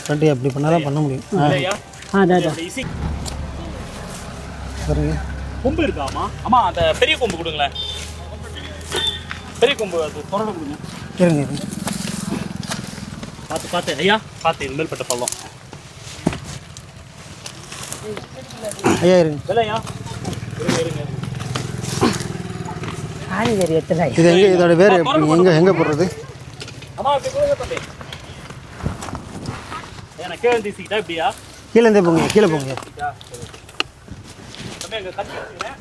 கட்டி அப்படி பண்ணாதான் பண்ண முடியும். பாருங்க, கொம்பு இருக்காமா? ஆமா, அந்த பெரிய கொம்பு கொடுங்களேன். பெரிய கொம்பு அது தொடர்ந்து கொடுங்க. இருங்க பார்த்து பார்த்து ஐயா, பார்த்து இது மேல்பட்ட பள்ளம். ஐயா இருங்க. இல்லையா? இருங்க இருங்க. காய்கறி எத்தனை இது எங்கே இதோட வேறு எங்கே போடுறது? அம்மா இப்படி கொடுங்க தம்பி. எனக்கு கீழே தீசிக்கிட்டா இப்படியா? கீழே இருந்தே போங்க, கீழே போங்க. தம்பி எங்க கட்டி வச்சுக்கிறேன்.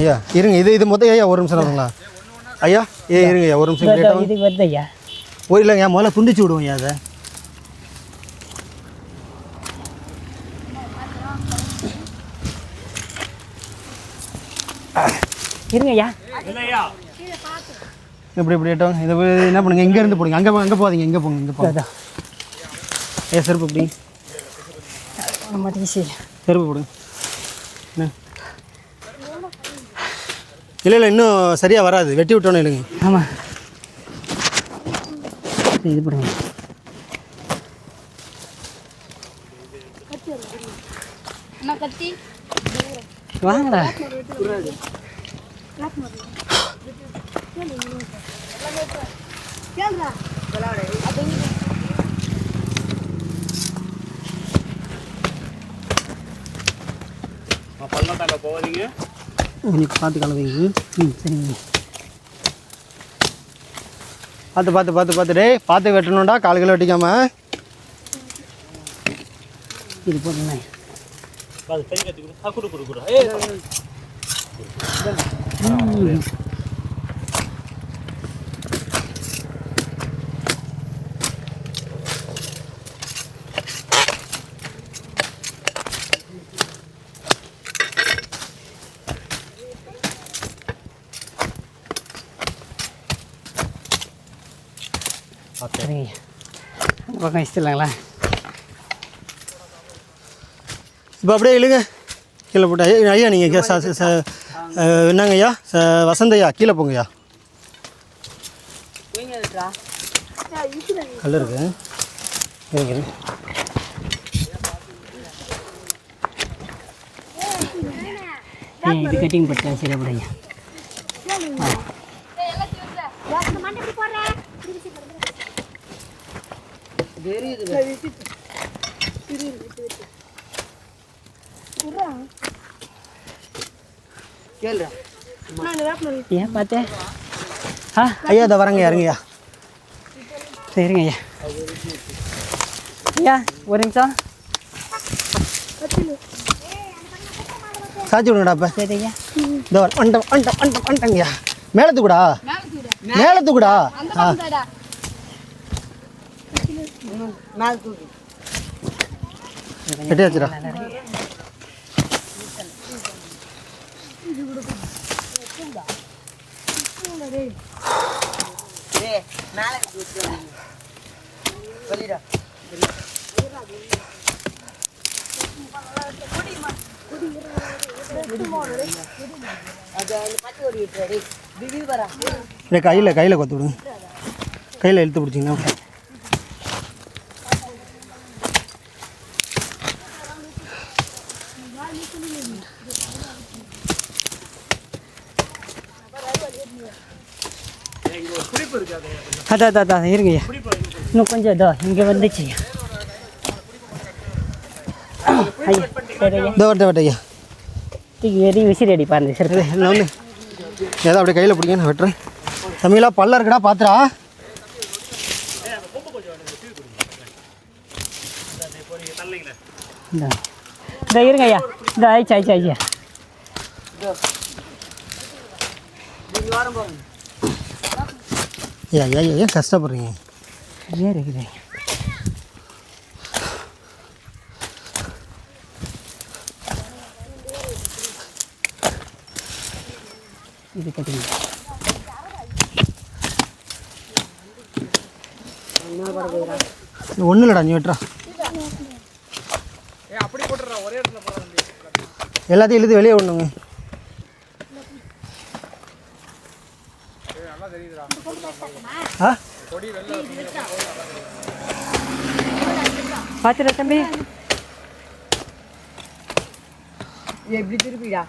ஐயா இருங்க, இது மொத்தம் ஐயா ஒரு நிமிஷம் வருங்களா ஐயா? இருங்க ஐயா ஒரு நிமிஷம் கேட்டோம். இது வருது ஐயா. ஒரு இல்லைங்க முதல்ல துண்டிச்சு விடுவோம் ஐயா அதை. இருங்க ஐயா. இல்லையா? இப்படி ஏட்டோம். இதை என்ன பண்ணுங்க, இங்கேருந்து போடுங்க. அங்கே போகாதீங்க, இங்கே போங்க, இங்கே போங்க. ஐயா செருப்பு இப்படி செருப்பு போடுங்க. இல்லை இன்னும் சரியாக வராது, வெட்டி விட்டோன்னு இல்லைங்க. ஆமாம் இது போடுங்க. வாங்கடா. பள்ளத்தால போவீங்க கொஞ்சம் பார்த்து கலவைங்க. சரிங்க. பார்த்து டே பார்த்து வெட்டணும்டா, 4 கிலோ வெட்டிக்காம. இது போடுங்க. அது கை கட்டிக்கணும். குடு. சரிங்க. அந்த பக்கம் வச்சுலாங்களா? இப்போ அப்படியே இல்லைங்க கீழே போட்டு. ஐயா நீங்கள் என்னங்க ஐயா வசந்த் ஐயா கீழே போங்கய்யா. கல் இருக்கு. இது கட்டிங் பட்டா சரியா போடுங்க. ஏன் பார்த்தேன்? ஐயா இதை வரங்க, இறங்கய்யா. சரிங்க ஐயா. ஐயா ஒரு நிமிஷம் சாச்சி விடுங்கடா. இப்போ சரி ஐயா. இந்த வந்துட்டங்கய்யா. மேலத்துக்கூடா வெட்டியாச்சுடா. கையில் கொத்து விடுங்க. கையில் இழுத்து பிடிச்சிங்கன்னா அதான் இருங்கய்யா. இன்னும் கொஞ்சம் இதோ இங்கே வந்துச்சு ஐயா. சரி ஐயா. இந்த வரட்ட ஐயா தூக்கி எரி விசிறி அடி பாருங்க. சரி நான் ஒன்று ஏதோ அப்படியே கையில் பிடிங்க, நான் வெட்டுறேன். தமிழா பல்ல இருக்குடா பாத்துரா. இந்த இருங்க ஐயா. இந்த ஆயிடுச்சு ஐயா. ஏன் கஷ்டப்படுறீங்க? ஏன் இருக்குது இது கட்டுங்க. ஒன்றும் இல்லைடா, நீ வெட்டுறா. எல்லாத்தையும் இழுத்து வெளியே விடணுங்க. பார்த்துடா தம்பி. எப்படி திருப்பிடா?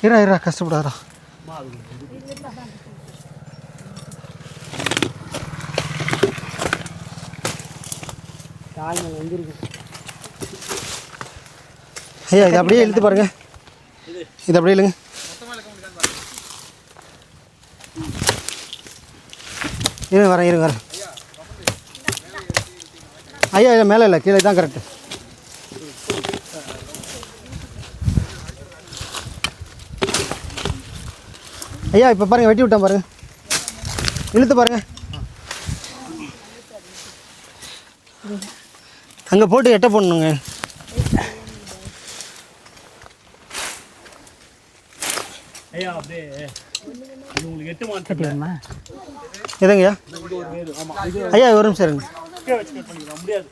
இரா கஷ்டப்படாதா. ஐயா இதை அப்படியே இழுத்து பாருங்க. இது அப்படியே இல்லைங்க. வரேன் ஐயா இல்லை மேலே இல்லை கீழே தான் கரெக்டு. ஐயா இப்போ பாருங்கள் வெட்டி விட்டேன் பாருங்கள், இழுத்து பாருங்கள். அங்கே போட்டு எட்ட போடணுங்க. ஐயா அப்படியே இது உங்களுக்கு 8 மாதம் கட்டிடுமா எதுங்கய்யா? ஐயா ஒரு நிமிஷம் இருங்க. வச்சு கட் பண்ணிக்கலாம் முடியாது.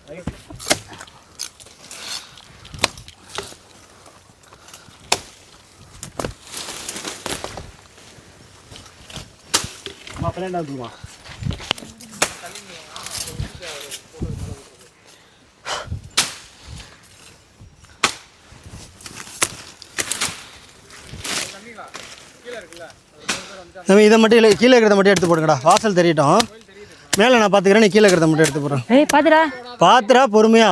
பன்னெண்டாவதுமா இதை மட்டும் இல்லை, கீழே இருக்கிறத மட்டும் எடுத்து போடுங்கடா, வாசல் தெரியட்டும். மேலே நான் பார்த்துக்கிறேன், நீ கீழே இருக்கிறத மட்டும் எடுத்து போடுறேன். ஏய் பாத்துடா பார்த்துடா பொறுமையா.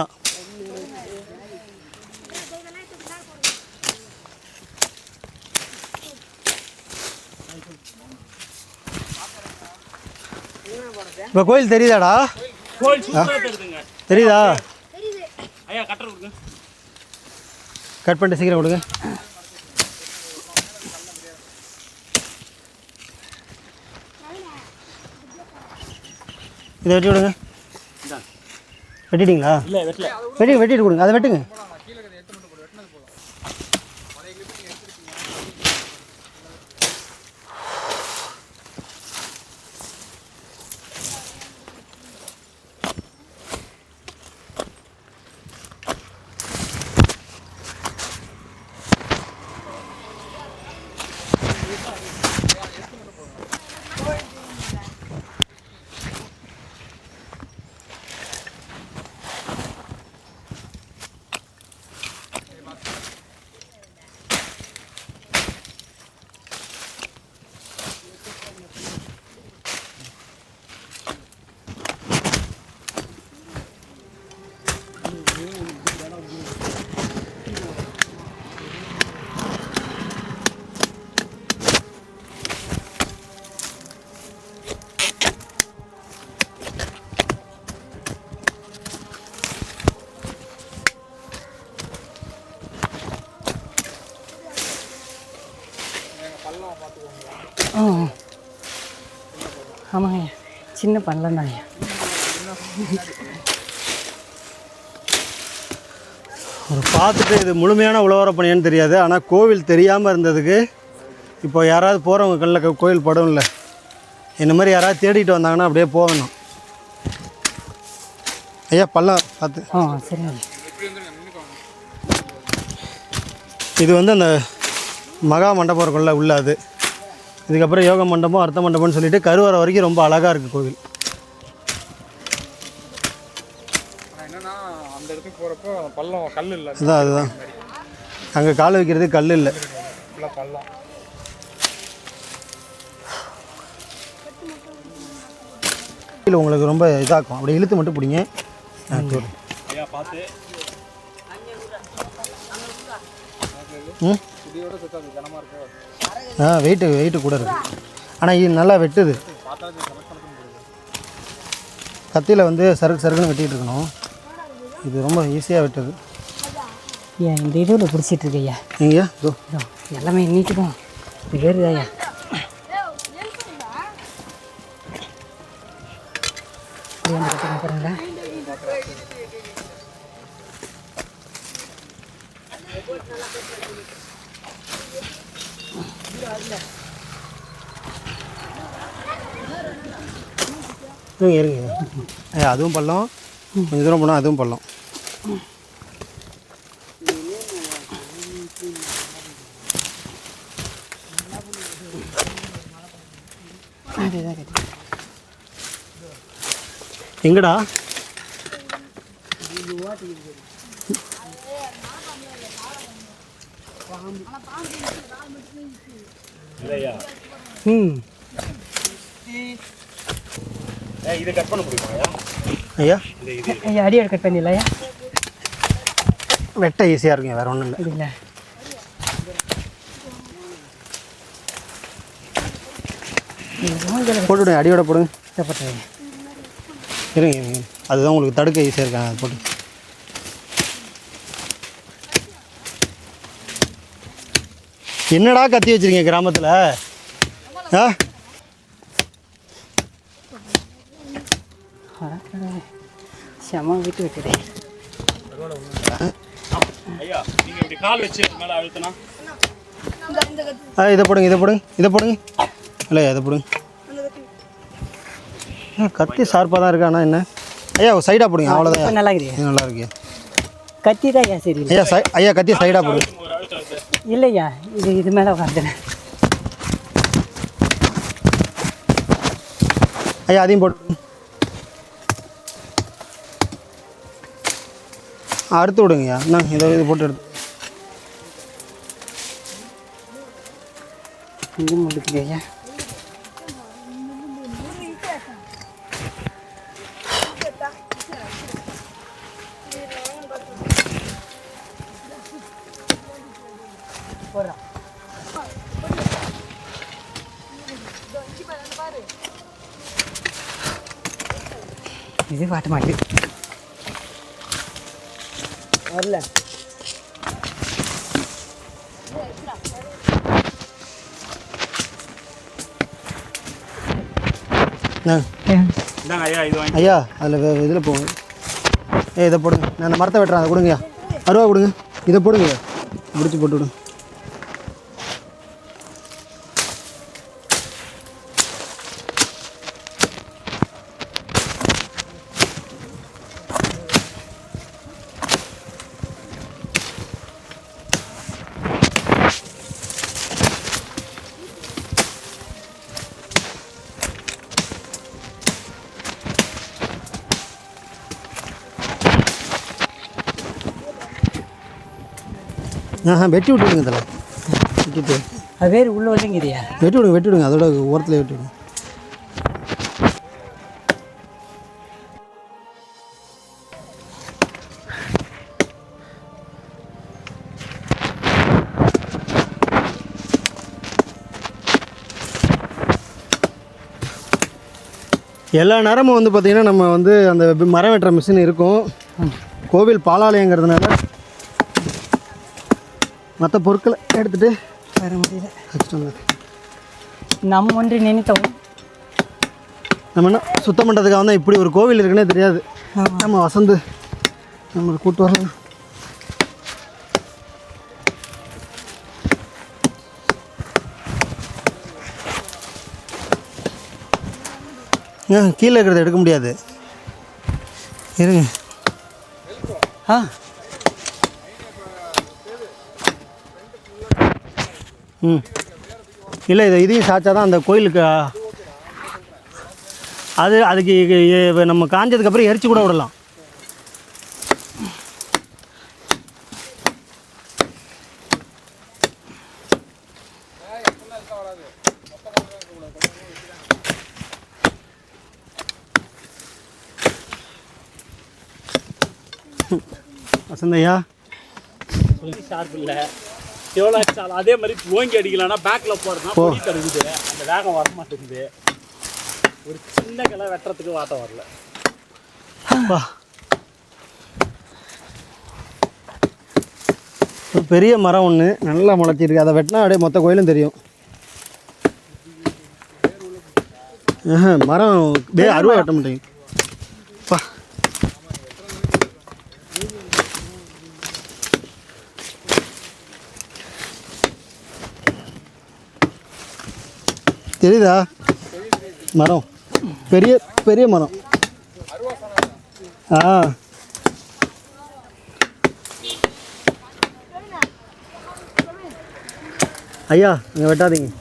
இப்போ கோயில் தெரியுதாடா? கோயில் சூப்பரா தெரியுதுங்க. தெரியுதா? ஐயா கட்டர் கொடுங்க. கட் பண்ணிட்டு சீக்கிரம் கொடுங்க. இதை வெட்டி விடுங்க. வெட்டிட்டீங்களா? இல்லை வெட்டல. வெட்டிட்டு கொடுங்க, அதை வெட்டுங்க. ஆமாங்க சின்ன பள்ளம் தான். ஒரு பார்த்துட்டு இது முழுமையான உழவர பணியான்னு தெரியாது, ஆனால் கோவில் தெரியாமல் இருந்ததுக்கு இப்போ யாராவது போகிறவங்க கண்ணில் கோயில் படம் இல்லை, இந்த மாதிரி யாராவது தேடிட்டு வந்தாங்கன்னா அப்படியே போகணும். ஐயா பள்ளம் பார்த்து. சரிங்க. இது வந்து அந்த மகா மண்டபம் இருக்குள்ள உள்ள அது. இதுக்கப்புறம் யோக மண்டபம் அர்த்த மண்டபம்னு சொல்லிட்டு கருவறை வரைக்கும் ரொம்ப அழகாக இருக்குது கோவில். என்னன்னா அந்த இடத்துக்கு போகிறப்போ பள்ளம் கல் இல்லை. அதுதான் அங்கே கால் வைக்கிறதுக்கு கல் இல்லை, பள்ளம். உங்களுக்கு ரொம்ப இதாக்கும், அப்படி இழுத்து மட்டும் பிடிங்க. ஐயா பார்த்து. வெயிட்டு கூட இருக்குது, ஆனால் இது நல்லா வெட்டுது. கத்தியில் வந்து சறுக்குன்னு வெட்டிகிட்டு இருக்கணும், இது ரொம்ப ஈஸியாக வெட்டுது. ஐயா இந்த இதுவில் பிடிச்சிட்டு இருக்கு ஐயா. நீங்க எல்லாமே நீட்டுக்கும் இது வேறு ஐயா. பாருங்களா இருங்க. அதுவும் பள்ளம், கொஞ்சம் தூரம் போனால் அதுவும் பள்ளம். எங்கடா? இல்லையா? இதை கட் பண்ண முடியுமா ஐயா? ஐயா அடியோட கட் பண்ணிடல ஐயா. வெட்ட ஈஸியாக இருக்குங்க, வேறு ஒன்றும் இல்லை. இல்லை போட்டுவிடுங்க, அடியோட போடுங்க. கஷ்டப்பட்டேன். இருங்க, அதுதான் உங்களுக்கு தடுக்க ஈஸியாக இருக்காங்க. அது போட்டு என்னடா கத்தி வச்சிருக்கீங்க கிராமத்தில்? ஆ செம விட்டு வைக்கிறேன். ஐயா நீங்க இப்படி கால் வச்சு மேல அழுத்தினா இதை போடுங்க, இதை போடுங்க. இல்லை இதை போடுங்க. கத்தி ஷார்ப்பாக தான் இருக்கா? என்ன ஐயா சைடாக போடுங்க, அவ்வளோதான். இப்போ நல்லா இருக்குது. நல்லா இருக்கு கத்தி தான் ஐயா சரி. ஐயா ஐயா கத்தி சைடாக போடுங்க. இல்லையா, இது மேலே உட்காந்துறேன். ஐயா அதையும் போட்டு அறுத்து விடுங்கய்யா. நான் இது போட்டு எடுத்து இது முடிக்குது ஐயா. இது பாட்ட மாட்டேங்குது. வரல. இந்தாங்க ஐயா இது வாங்கி. ஐயா அதில் இதில் போங்க. இதை போடுங்க. நான் அந்த மரத்தை வெட்டுறேன், அதை கொடுங்கய்யா. அருவா கொடுங்க. இதை போடுங்க, முடிச்சு போட்டு விடுங்க. வெட்டி விட்டுடுங்க இதில். வெட்டிட்டு அது வேறு உள்ளே வரலைங்கிறியா? வெட்டி விடுங்க. அதோட ஓரத்தில் வெட்டி விடுங்க. எல்லா நேரமும் வந்து பார்த்திங்கன்னா நம்ம வந்து அந்த மரம் வெட்டுற மிஷின் இருக்கும். கோவில் பாலாலயங்கிறதுனால மற்ற பொருட்களை எடுத்துகிட்டு வர முடியல. வச்சுட்டு நம்ம ஒன்று நினைத்தோம். நம்ம என்ன சுத்தம் பண்ணுறதுக்காக தான் இப்படி ஒரு கோவில் இருக்குன்னே தெரியாது. நம்ம வசந்து நம்ம கூட்டு வரலாம். கீழே இருக்கிறத எடுக்க முடியாது. இருங்க. இல்லை இதையும் சாய்ச்சா தான் அந்த கோயிலுக்கு அதுக்கு நம்ம காஞ்சதுக்கப்புறம் எரிச்சு கூட விடலாம். வசந்தையா ஷார்ப் இல்லை எவ்வளோ ஆச்சாலும் அதே மாதிரி ஓங்கி அடிக்கலாம்னா பேக்கில் போகிறதுனா பொடி தருகுது. அந்த வேகம் வர மாட்டேங்குது. ஒரு சின்ன கிளை வெட்டுறதுக்கு வாட்டம் வரல. ஒரு பெரிய மரம் ஒன்று நல்லா முளைச்சிருக்கு. அதை வெட்டினா அப்படியே மொத்த கோயிலும் தெரியும். மரம் அருவா வெட்ட மாட்டேங்குது. தெரியுதா மரம்? பெரிய பெரிய மரம். ஐயா அங்கே வெட்டாதீங்க,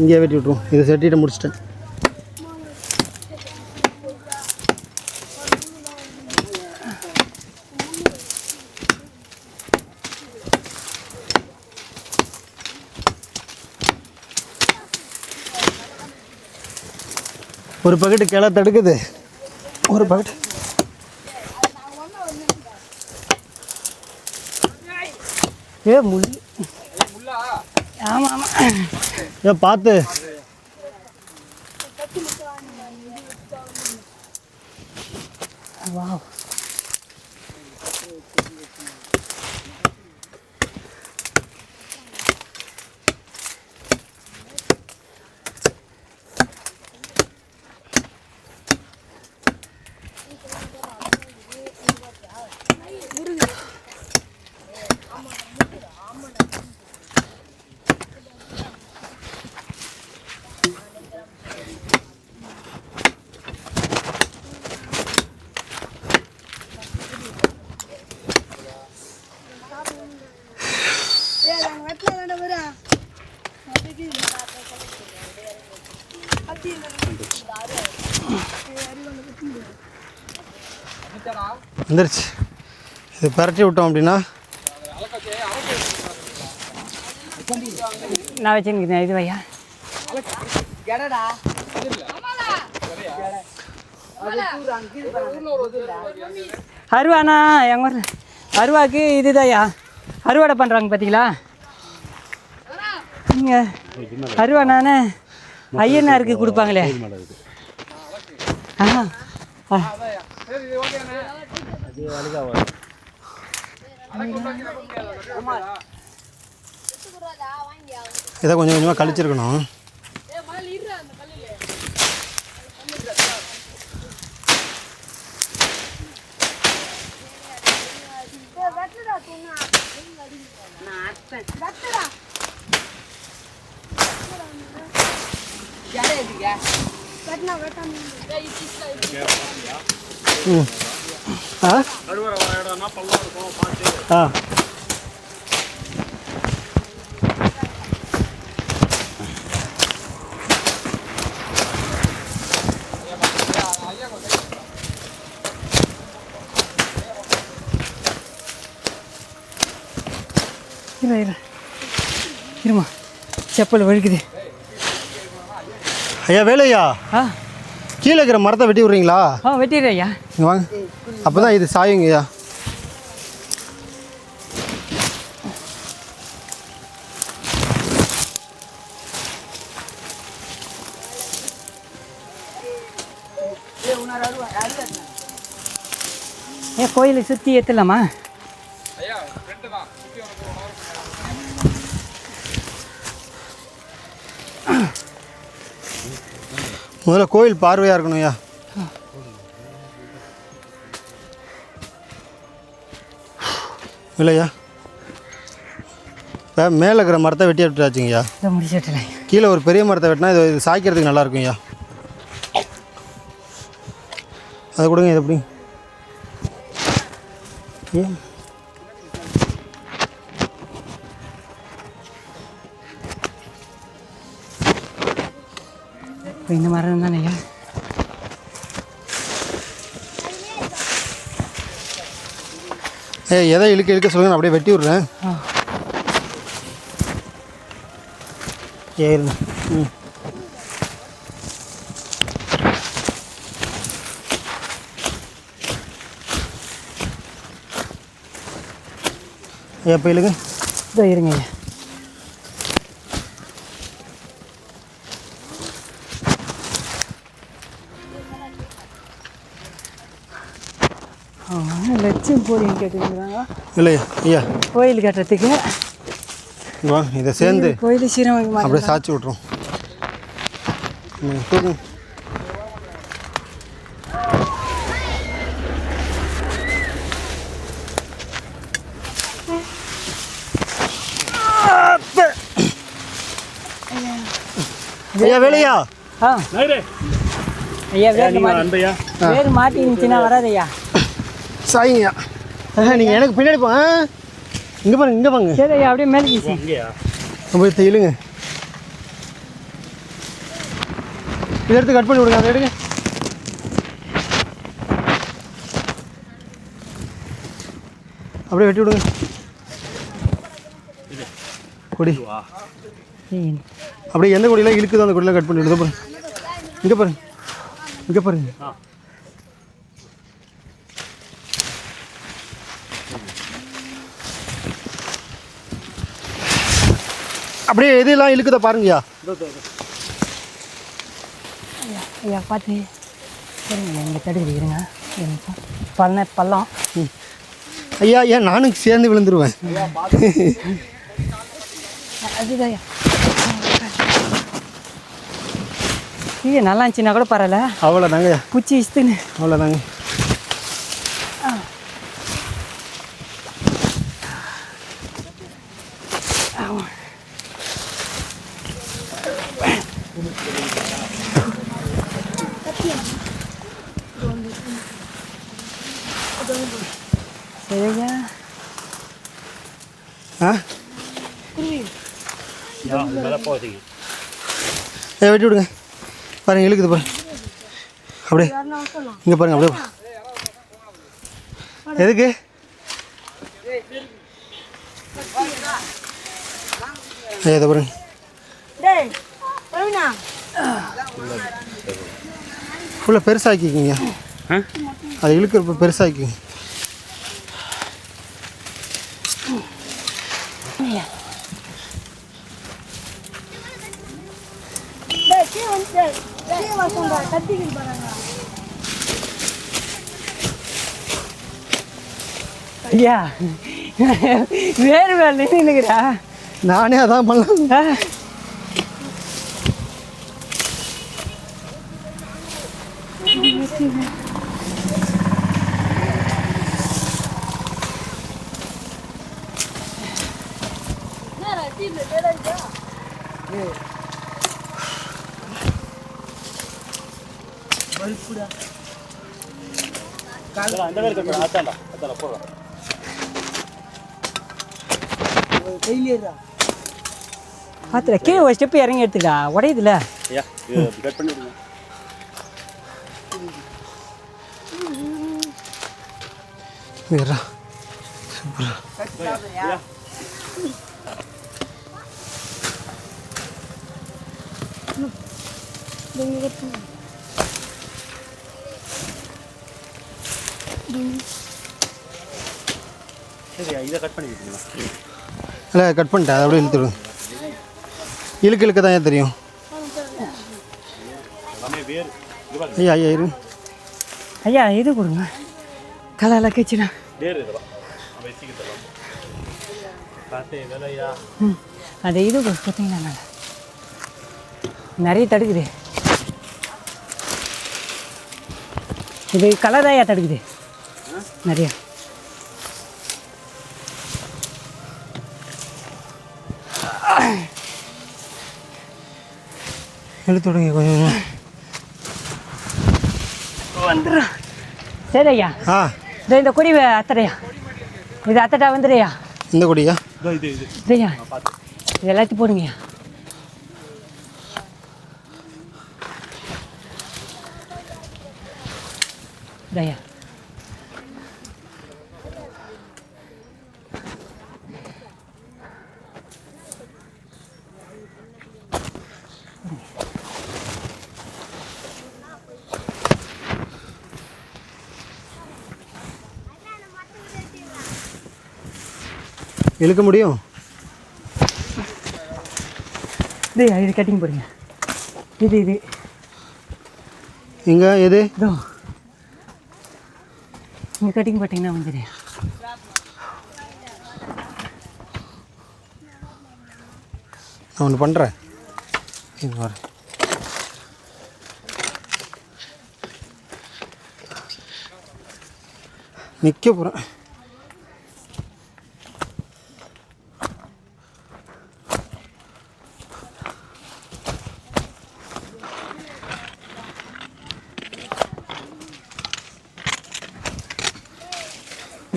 இங்கே வெட்டி விட்ருவோம். இதை செட்டிட்டு முடிச்சிட்டேன். ஒரு பக்கெட்டு கிளை தடுக்குது, ஒரு பக்கெட் முள். ஆமாம் ஆமாம். பார்த்து வாவ். வந்துருச்சு. இது பரட்டி விட்டோம் அப்படின்னா நான் வச்சுருக்கேன் இது வையா. அருவாண்ணா எங்கள் ஊரில் அருவாக்கு இதுதான்யா அறுவடை பண்ணுறாங்க பார்த்தீங்களா? இங்கே அருவாண்ணானே ஐயனாருக்கு கொடுப்பாங்களே. இதை கொஞ்சம் கொஞ்சமாக கழிச்சிருக்கணும். இருமா செப்பல் வழுக்குது. ஐயா வேலையா கீழே இருக்கிற மரத்தை வெட்டி விட்றீங்களா? வெட்டிடுறேன் ஐயா. இங்கே வாங்க, அப்போ தான் இது சாயுங்க ஐயா. ஏன் கோயிலை சுற்றி ஏற்றலாமா? முதல்ல கோயில் பார்வையாக இருக்கணும் ஐயா. இல்லையா இப்போ மேலே இருக்கிற மரத்தை வெட்டி விட்டாச்சுங்கய்யா. முடிச்சுட்டேன். கீழே ஒரு பெரிய மரத்தை வெட்டினா இது சாய்க்கிறதுக்கு நல்லா இருக்குங்கய்யா. அதை கொடுங்க. இது எப்படி ஏன் இந்த மரம் தானே ஐயா? எதை இழுக்க இழுக்க சொல்லுங்க, நான் அப்படியே வெட்டி விட்றேன். ஏறுங்க. எப்போ இழுங்க. இதோ இருங்க ஐயா. லட்சம் போலிங்க கேட்டுக்கிறாங்க. இல்லையா ஐயா கோயில் கட்டுறதுக்கு வா, இதை சேர்ந்து கோயில் சீரமைக்க அப்படியே சாய்ச்சி விட்றோம். தூக்குங்க. ஐயா வேலையா? ஐயா வேறு மாட்டி இருந்துச்சுன்னா வராது ஐயா. சாயிங்கய்யா. நீங்கள் எனக்கு பின்னாடி போங்க. இங்கே பாருங்க, இங்கே பாருங்க. சரி ஐயா, அப்படியே மேலே வீசி போய் இழுங்க. இதை எடுத்து கட் பண்ணி விடுங்க. அதை எடுங்க. அப்படியே வெட்டி விடுங்க. கொடி அப்படியே எந்த கொடியெல்லாம் இழுக்குதோ அந்த கொடியெல்லாம் கட் பண்ணி விடுங்க. பாருங்க, இங்கே பாருங்க, இங்கே பாருங்க. அப்படியே எதெல்லாம் இழுக்குதா பாருங்கய்யா. ஐயா பார்த்து சரிங்க, இங்கே தடுக்குது இருங்க. பள்ளம் ஐயா ஐயா நானும் சேர்ந்து விழுந்துருவேன். அதுதான் இது நல்லா இருந்துச்சுன்னா கூட பரவாயில்ல. அவ்வளோதாங்க பூச்சி இஸ்துன்னு அவ்வளோதாங்க. சரியா ஆ வெட்டி விடுங்க. பாருங்க இழுக்குது பாருங்க. அப்படியே இங்கே பாருங்க அப்படியே. எதுக்கு இதை பாருங்க. ஃபுல்லாக பெருசாக்கிக்கிங்க. அது இழுக்கிறப்ப பெருசாக்கிங்க. ஐயா வேறு வேலை நின்றுக்கிறா. நானே அதான் பண்ணலாம். பார்த்துல கீழே ஒரு ஸ்டெப்பு இறங்கி எடுத்துக்கா உடையுதுல. வேறா இதை கட் பண்ணிக்கிட்டீங்களா? இல்லை கட் பண்ணிட்டேன். அதை அப்படியே இழுத்துடுங்க. இழுக்க இழுக்க தான் ஏன் தெரியும். ஐயா ஐயா இரு. ஐயா இது கொடுங்க. கலால கச்சினா அது இது பார்த்தீங்கன்னா மேலே நிறைய தடுக்குது. இது கலராயா தடுக்குது நிறைய. இழுத்து விடுங்க கொஞ்சம் வந்துடும். சரி ஐயா. ஆ இந்த கொடி அத்தடையா இது அத்தட்டா வந்துடுயா. இந்த கொடியா சரியா இது எல்லாத்தையும் போடுங்கய்யா. ஐயா இழுக்க முடியும். இது கட்டிங் போடுங்க. இது இங்கே எது இதோ இங்கே கட்டிங் போட்டிங்கன்னா வந்துடு. நான் ஒன்று பண்ணுறேன். இது வரேன். நிற்க போகிறேன்.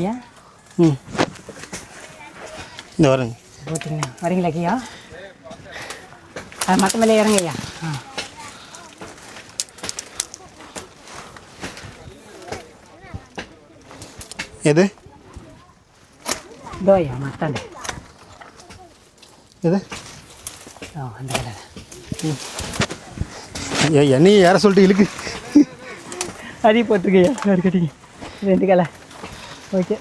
ஐயா ம் இந்த வரேங்க. ஓகேங்க வரீங்களா ஐயா? அது மற்ற மேலே இறங்க ஐயா. எது இதோ ஐயா மத்தாண்டு எது அந்த கடை என்னையும் ஏற சொல்லிட்டு இழுக்கு. அடி போட்டிருக்கையா ஒரு கட்டிங்க 2 கலை. ஓகே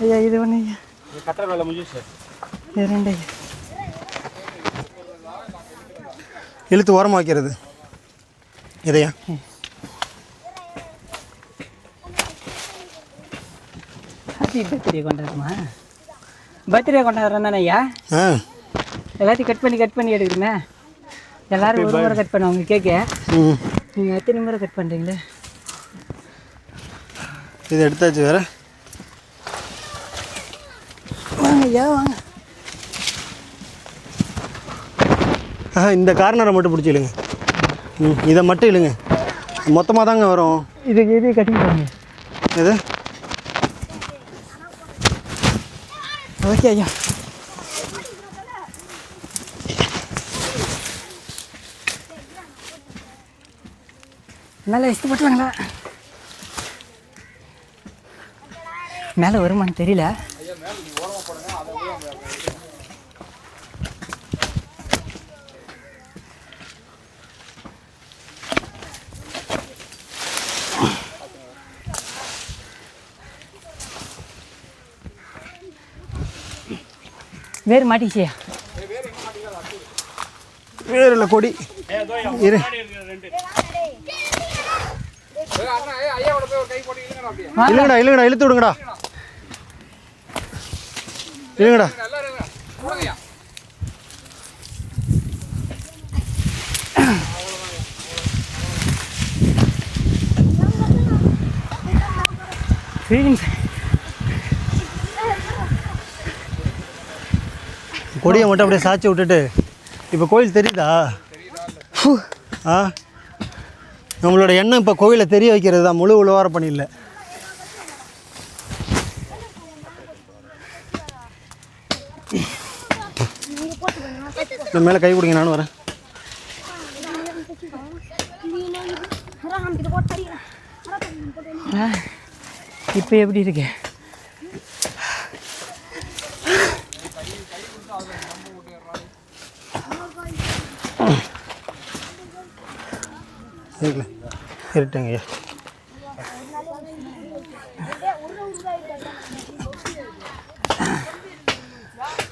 ஐயா இது ஒன்று ஐயா கட்டுற வேலை முடிஞ்சு இது 2 ஐயா இழுத்து ஓரமாக வைக்கிறது. இதையா ஹாப்பி பர்த்டே கொண்டாடுமா? பர்த்டே கொண்டாடுறேன் தானே ஐயா? ஆ எல்லாத்தையும் கட் பண்ணி எடுக்கிறேன். எல்லாரும் ஒரு முறை கட் பண்ணுவாங்க கேட்க. நீங்கள் எத்தனை முறை கட் பண்ணுறீங்களே? இது எடுத்தாச்சு வேறு. வாங்க ஐயா வாங்க. இந்த கார்னரை மட்டும் பிடிச்சி இழுங்க. இதை மட்டும் இழுங்க. மொத்தமாக தாங்க வரும். இது கட்டிங் பண்ணுங்க. இது ஓகே ஐயா. நல்லா இஷ்டப்பட்டுலாங்களா? மேலே வருமானு தெரியல. வேறு மாட்டிச்சியா? வேறு இல்லை கொடி இரு. இல்லைங்கடா இல்லைங்கடா இழுத்து விடுங்கடா இல்லைங்கடா. கொடியை மட்டும் அப்படியே சாய்ச்சி விட்டுட்டு இப்போ கோயில் தெரியுதா? ஆ நம்மளோட எண்ணம் இப்போ கோயிலை தெரிய வைக்கிறது தான். முழு உழவார பண்ணிடல. மேலே கை கொடுங்க, நானும் வரேன். இப்போ எப்படி இருக்கு? இருட்டுங்க ஐயா.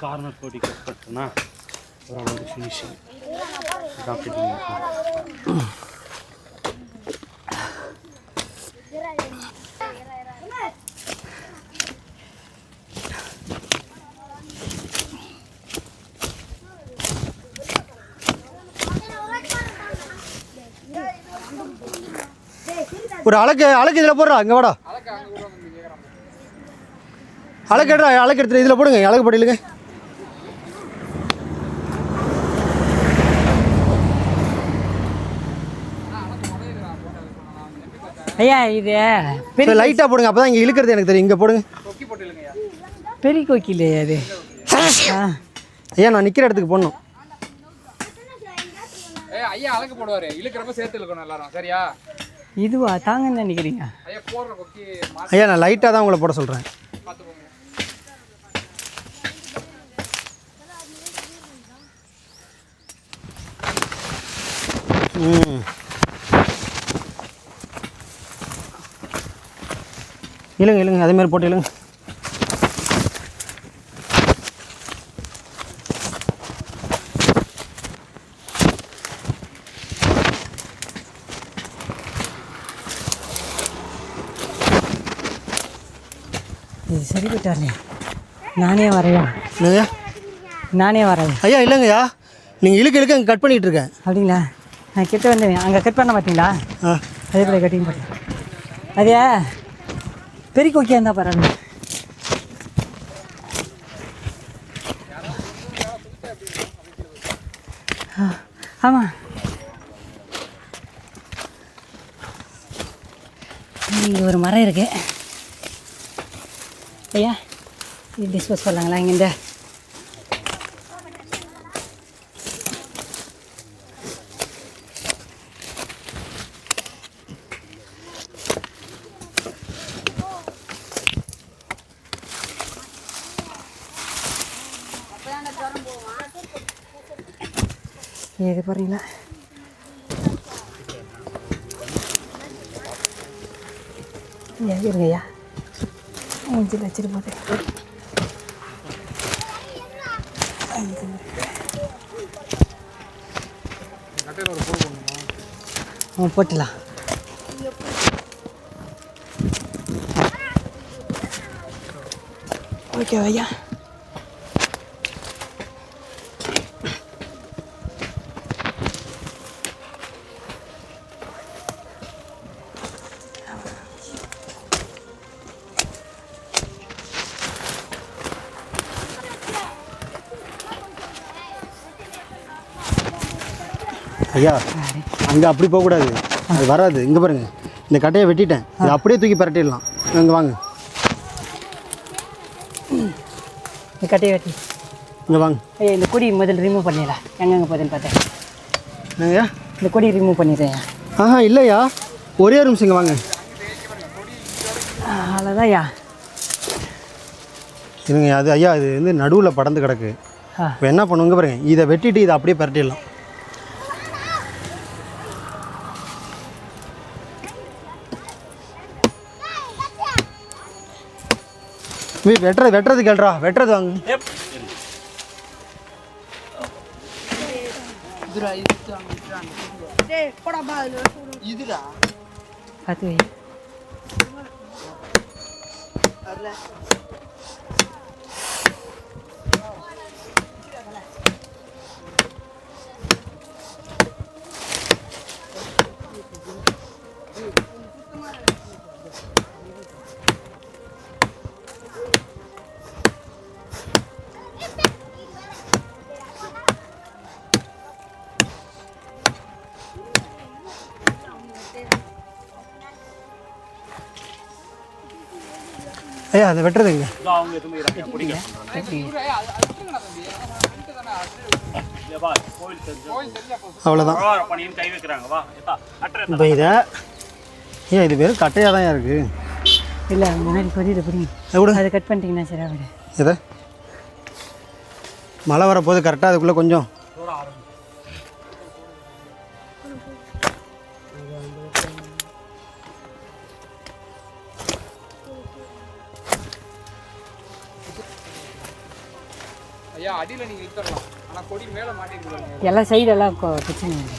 கார்னர் போட்டி கட் பண்ணிட்டோன்னா ஓரளவு ஃபினிஷிங். ஒரு அழகு இதில் போடுறா. இங்கே வாடா. அழகு எடுத்துரு. இதில் போடுங்க. அழகு படியிலுங்க. ஐயா இது லைட்டாக போடுங்க. அப்போ தான் இங்கே இழுக்கிறது எனக்கு தெரியும். இங்கே போடுங்க. பெரிய கோக்கில் அது. ஐயா நான் நிற்கிற இடத்துக்கு போடணும். ஐயா அழகு போடுவாரு. இழுக்கிறப்ப சேர்த்து இழுக்கணும் எல்லாரும். சரியா? இதுவா தாங்கன்னு நினைக்கிறீங்க? ஐயா போடுற கொக்கி ஐயா நான் லைட்டாக தான் உங்களை போட சொல்கிறேன். பார்த்துக்கோங்க. இழுங்க அதே மாதிரி போட்டு இழுங்க. இது சரிப்பட்டாலே நானே வரையா? இல்லையா நானே வரேன் ஐயா. இல்லைங்கய்யா நீங்கள் இழுக்க அங்கே கட் பண்ணிகிட்டு இருக்கேன். அப்படிங்களா? நான் கிட்ட வந்து அங்கே கட் பண்ண பார்த்தீங்களா? அதே போல் கட்டிங் பண்ணேன். அதே பெரிய கோக்கியாக இருந்தால் பரவாயில்ல. ஆமாம் இங்கே ஒரு மரம் இருக்கு ஐயா. இது டிஸ்போஸ் பண்ணலாங்களா இங்கேருந்து? இது பாருங்களா? இருங்கய்யா மூஞ்சில் வச்சுட்டு போட்டு போட்டுலாம். ஓகே ஐயா. ஐயா அங்கே அப்படி போகக்கூடாது, அது வராது. இங்கே பாருங்க, இந்த கட்டையை வெட்டிட்டேன், இதை அப்படியே தூக்கி பரட்டிடலாம். இங்கே வாங்க, இந்த கட்டையை வெட்டி இங்கே வாங்க. ஐயா இந்த கொடி முதல்ல ரிமூவ் பண்ணிடலாம். எங்கெங்கே போகுதுன்னு பார்த்தேன். என்னங்கய்யா? இந்த கொடி ரிமூவ் பண்ணிடுறேன். ஆஹா இல்லையா, ஒரே ஒரு நிமிஷம் இங்கே வாங்க. அவ்வளோதான் ஐயா. இருங்க, அது ஐயா இது வந்து நடுவில் படந்து கிடக்கு. இப்போ என்ன பண்ணுங்க பாருங்க, இதை வெட்டிட்டு இதை அப்படியே பரட்டிடலாம். வெட்டுறது கேள்றா, வெட்டுறது வாங்க. பார்த்து வை. ஐயா அதை வெட்டுறதுங்க. அவங்க எதுவுமே பிடிக்க அவ்வளோதான். பண்ணின்னு கை வைக்கிறாங்க. வா இப்போ இதை ஐயா இது வெறும் கட்டையாக தான் இருக்குது. இல்லை முன்னாடி கொதியில் பிடிங்க. அதை கட் பண்ணிட்டீங்கன்னா சரி ஆகுது. எதை மழை வரப்போது கரெக்டாக அதுக்குள்ளே கொஞ்சம் ஐயா அடியில் நீங்கள் இழுத்துடலாம், ஆனால் கொடி மேலே மாட்டிருக்கீங்க. எல்லா சைடெல்லாம் பிரச்சனை இல்லை.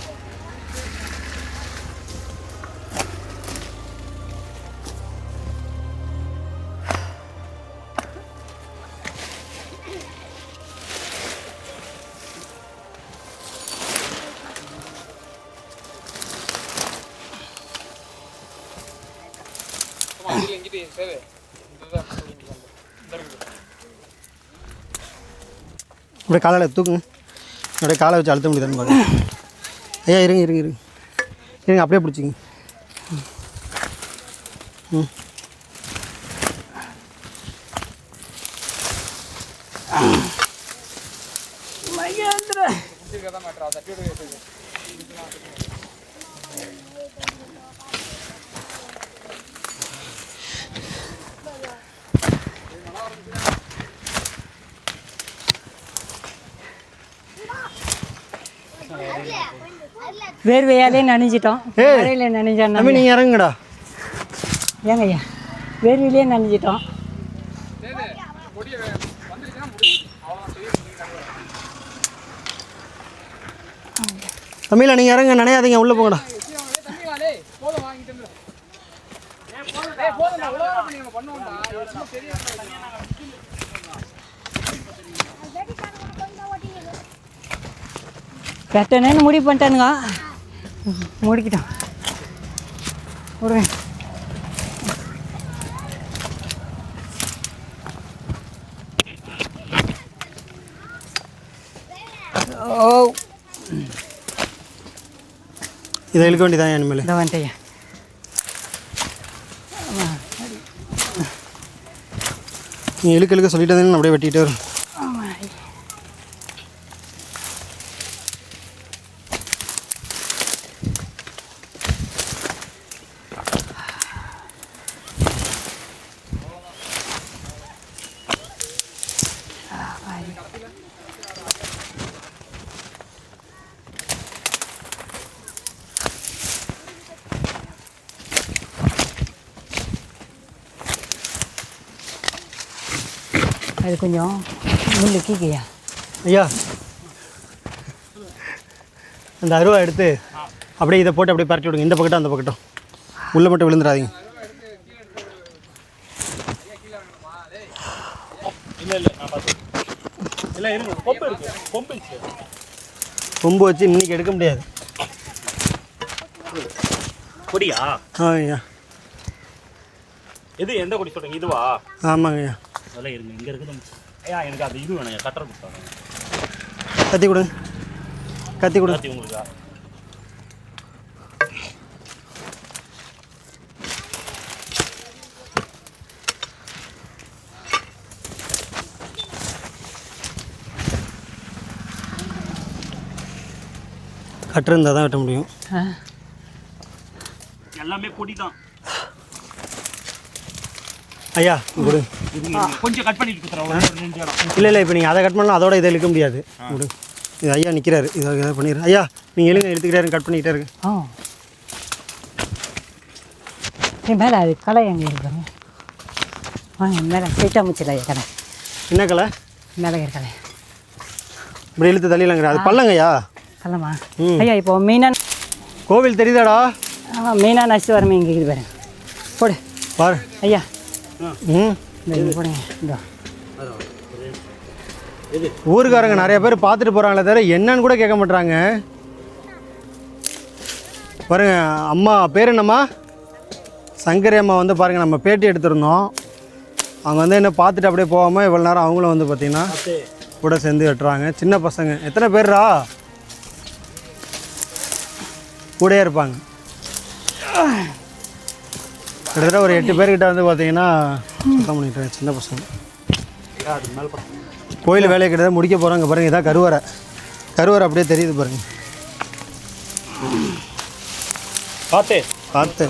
எங்கிட்ட சேவை அப்படியே காலையில் தூக்குங்க, அப்படியே காலை வச்சு அழுத்த முடியுதான்னு பாருங்க. ஐயா இருங்க இருங்க இருங்க இருங்க, அப்படியே பிடிச்சிங்க. ம் வேர்வையாலே நனைஞ்சிட்டோம். ஏய், மழையில் நனைஞ்சோம். தம்பி நீங்கள் இறங்குங்கடா. ஏங்க ஐயா வேர்வையிலே நனைஞ்சிட்டோம். தமிழா நீங்கள் இறங்க, நனையாதீங்க, உள்ளே போங்கடா. கட்டணன்னு முடிவு பண்ணிட்டானுங்க. முடிக்கிட்டோம் விடுங்க. ஓ இதை இழுக்க வேண்டியதான் இனிமேல். இதை வந்துட்டேன். நீங்கள் இழுக்க சொல்லிட்டு தான் அப்படியே வெட்டிகிட்டே வரும். அது கொஞ்சம் முள்ளு கீக்கையா. ஐயா அந்த அருவா எடுத்து அப்படியே இதை போட்டு அப்படியே பரட்டி விடுங்க, இந்த பக்கட்டும் அந்த பக்கட்டும், உள்ளே மட்டும் விழுந்துடாதீங்க. இல்லை நான் பார்த்து இல்லை இருங்க, கொம்பு இருக்கு, கொம்பு இருக்கு. கொம்பு வச்சு இன்னைக்கு எடுக்க முடியாது. கொடியா? ஐயா எது எந்த கொடி சொல்கிறீங்க? இதுவா? ஆமாங்க ஐயா. அதெல்லாம் இருங்க, இங்கே இருக்குது. ஐயா எனக்கு அது இது வேணும், கட்டரை கொடுத்தாங்க. கத்தி கொடுங்க, கத்தி கொடுங்க. கத்தி உங்களுக்கா? கட்டு இருந்தால் தான் வெட்ட முடியும். எல்லாமே கொடி தான் ஐயா கொடுங்க. கொஞ்சம் கட் பண்ணிட்டு கொடுத்துறேன். இல்லை இப்போ நீங்கள் அதை கட் பண்ணலாம், அதோட இதை இழுக்க முடியாது. கொடுங்க. இது ஐயா நிற்கிறாரு, இதை பண்ணிடுறேன். ஐயா நீங்கள் எழுங்க, இழுத்துக்கிட்டாரு, கட் பண்ணிக்கிட்டே இருக்கு. மேலே அது களை எங்கே இருக்காங்க? வாங்க மேலே சீட்டா முச்சில கடை. என்ன கலை? மேலே இருக்கலை இப்படி இழுத்து தள்ளிடலாங்கிற அது பள்ளங்க ஐயா. கல்லம்மா ஐயா இப்போ மீனாக கோவில் தெரியுதாடா? மீனாக நச்சு வரமே இங்கே இருக்குது பாருங்க. போடு பாரு ஐயா. ம் போடுங்க. இந்த ஊருக்காரங்க நிறைய பேர் பார்த்துட்டு போகிறாங்களே தவிர என்னன்னு கூட கேட்க மாட்றாங்க. பாருங்க, அம்மா பேர் என்னம்மா? சங்கரி அம்மா வந்து பாருங்கள், நம்ம பேட்டி எடுத்திருந்தோம். அவங்க வந்து என்ன பார்த்துட்டு அப்படியே போகாமல் இவ்வளோ நேரம் அவங்களும் வந்து பார்த்திங்கன்னா கூட சேர்ந்து வெட்டுறாங்க. சின்ன பசங்க எத்தனை பேர்ரா கூடயே இருப்பாங்க. கிட்டத்தட்ட ஒரு 8 பேர்கிட்ட வந்து பார்த்தீங்கன்னா சுத்தம் பண்ணிட்டாங்க சின்ன பசங்க. கோயில் வேலையை கிட்ட முடிக்க போகிறாங்க பாருங்கள். இதான் கருவறை, கருவறை அப்படியே தெரியுது பாருங்கள். பார்த்து பார்த்து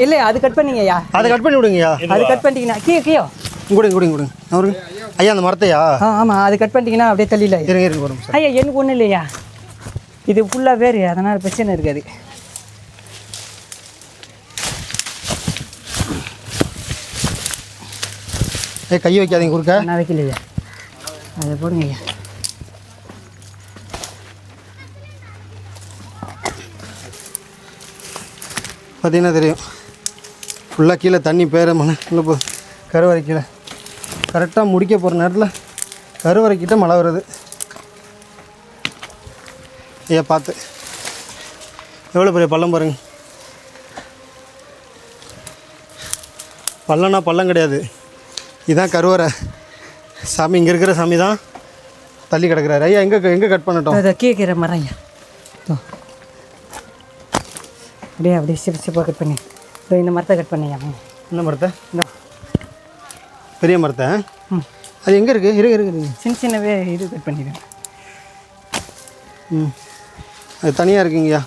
இல்லை அது கட் பண்ணிங்க ஐயா. அதை கட் பண்ணி விடுங்கய்யா. அது கட் பண்ணிட்டீங்கன்னா கீழே கொடுங்க கொடுங்க கொடுங்க அவருக்கு. ஐயா அந்த மரத்தையா? ஆமாம் அது கட் பண்ணிட்டீங்கன்னா அப்படியே தள்ளில இருங்க இருங்க வரும் சார். ஐயா எனக்கு ஒன்றும் இல்லையா, இது ஃபுல்லாக வேறு, அதனால் பிரச்சனை இருக்காது. கை வைக்காதீங்க குறுக்க. நான் வைக்கலையா, அதை போடுங்க ஐயா. பார்த்தீங்கன்னா தெரியும் ஃபுல்லாக கீழே தண்ணி பேர மழை இல்லை போ. கருவறை கீழே கரெக்டாக முடிக்க போகிற நேரத்தில் கருவறைக்கிட்ட மழை வருது. ஐயா பார்த்து எவ்வளோ பெரிய பள்ளம் பாருங்க. பள்ளம்னா பள்ளம் கிடையாது, இதுதான் கருவறை. சாமி இங்கே இருக்கிற சாமி தான் தள்ளி கிடக்குறாரு. ஐயா எங்கே கட் பண்ணட்டும்? அதை கேட்குற மரம் ஐயா. அப்படியே அப்படியே சிப்பாக கட் பண்ணி இந்த மரத்தை கட் பண்ணியா. என்ன மரத்தை? இந்த பெரிய மரத்தை? அது எங்கே இருக்குது? இருக்கு சின்ன சின்னவே இது கட் பண்ணிடுவேன். அது தனியாக இருக்குங்கய்யா.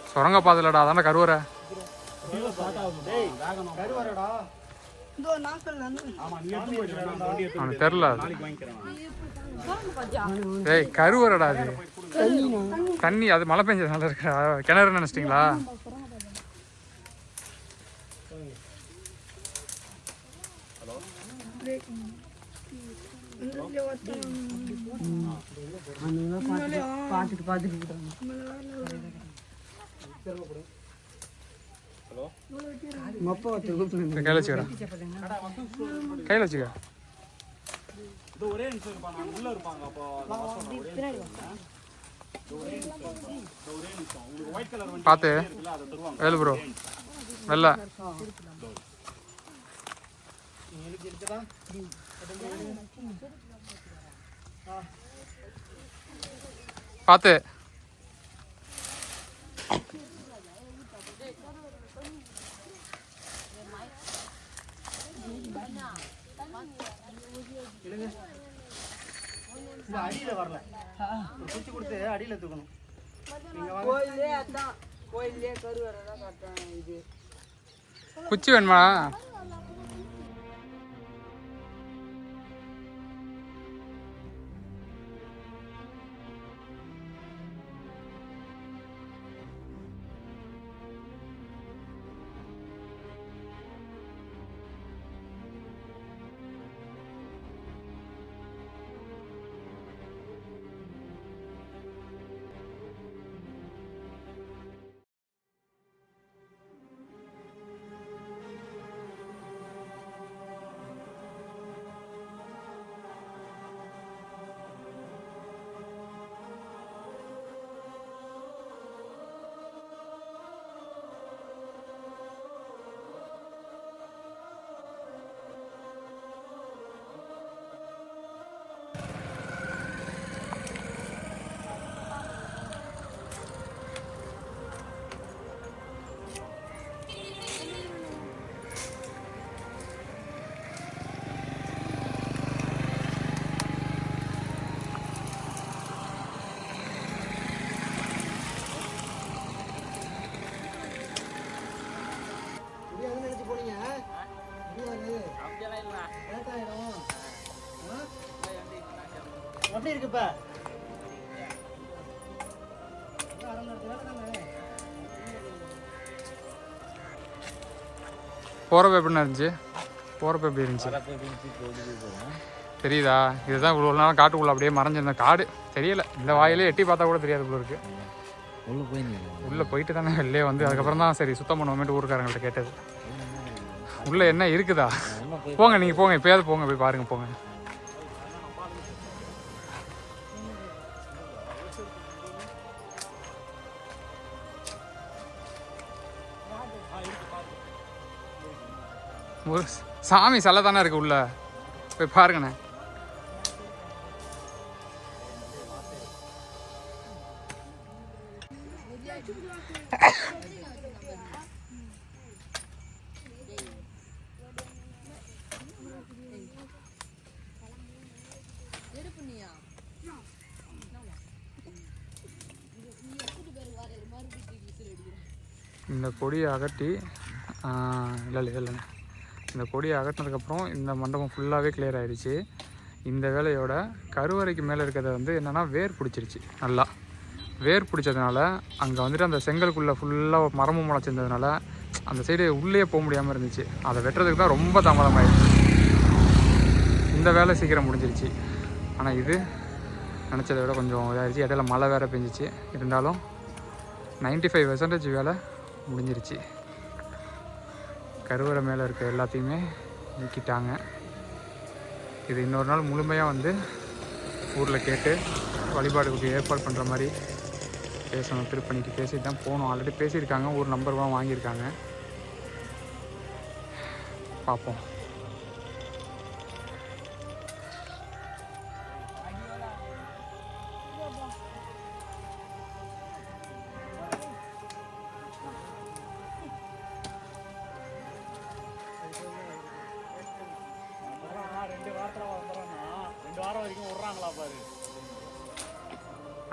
சுரங்க பாதையிலடா, அதான கருவறை. அவனுக்கு தெரில. ஏய் கருவறைடா அது. தண்ணி அது மழை பெஞ்சதுனால இருக்கிற கிணறு நினைச்சிட்டிங்களா? கையில் வச்சுக்கடா, கையில் வச்சுக்க. பார்த்து வேலு ப்ரோ வெள்ள பார்த்து அடியில் வரல குச்சி கொடுத்து அடியில் தூக்கணும். கோயிலே அதான் கோயிலே கருவறை தான் காட்டுறாங்க. இது குச்சி வேணுமா? எப்படி இருக்குப்ப? போகிறப்ப எப்படி இருந்துச்சு? போகிறப்ப எப்படி இருந்துச்சு தெரியுதா? இதுதான் இவ்வளோ நாள் காட்டுக்குள்ளே அப்படியே மறைஞ்சிருந்த காடு தெரியல. இந்த வாயிலே எட்டி பார்த்தா கூட தெரியாது போல இருக்கு. உள்ளே போயிட்டு தானே வெளிலே வந்து அதுக்கப்புறம் தான் சரி சுத்தம் பண்ணுவோமேட்டு ஊருக்காரங்கள்ட்ட கேட்டது. உள்ளே என்ன இருக்குதா? போங்க, நீங்கள் போங்க, இப்போயாவது போங்க, போய் பாருங்கள், போங்க. ஒரு சாமி சிலை தானே இருக்குது உள்ள, போய் பாருங்கண்ணே. இந்த கொடியை அகட்டி இல்லைண்ணே, இந்த கொடியை அகட்டினதுக்கப்புறம் இந்த மண்டபம் ஃபுல்லாகவே கிளியர் ஆகிடுச்சு. இந்த வேலையோட கருவறைக்கு மேலே இருக்கிறத வந்து என்னென்னா வேர் பிடிச்சிருச்சு. நல்லா வேர் பிடிச்சதுனால அங்கே வந்துட்டு அந்த செங்கலுக்குள்ளே ஃபுல்லாக மரமும் முளைச்சிருந்ததுனால அந்த சைடு உள்ளே போக முடியாமல் இருந்துச்சு. அதை வெட்டுறதுக்கு தான் ரொம்ப தாமதமாகிடுச்சு. இந்த வேலை சீக்கிரம் முடிஞ்சிருச்சு. ஆனால் இது நினச்சதை விட கொஞ்சம் இதாகிடுச்சு. இடையில மழை வேறு பெஞ்சிச்சு. இருந்தாலும் 95% வேலை முடிஞ்சிருச்சு. கருவறை மேலே இருக்க எல்லாத்தையுமே நீக்கிட்டாங்க. இது இன்னொரு நாள் முழுமையாக வந்து ஊரில் கேட்டு வழிபாடுக்கு ஏற்பாடு பண்ணுற மாதிரி பேசணும். திருப்பணிக்கு பேசிட்டு தான் போகணும். ஆல்ரெடி பேசியிருக்காங்க, ஒரு நம்பர்லாம் வாங்கியிருக்காங்க. பார்ப்போம்.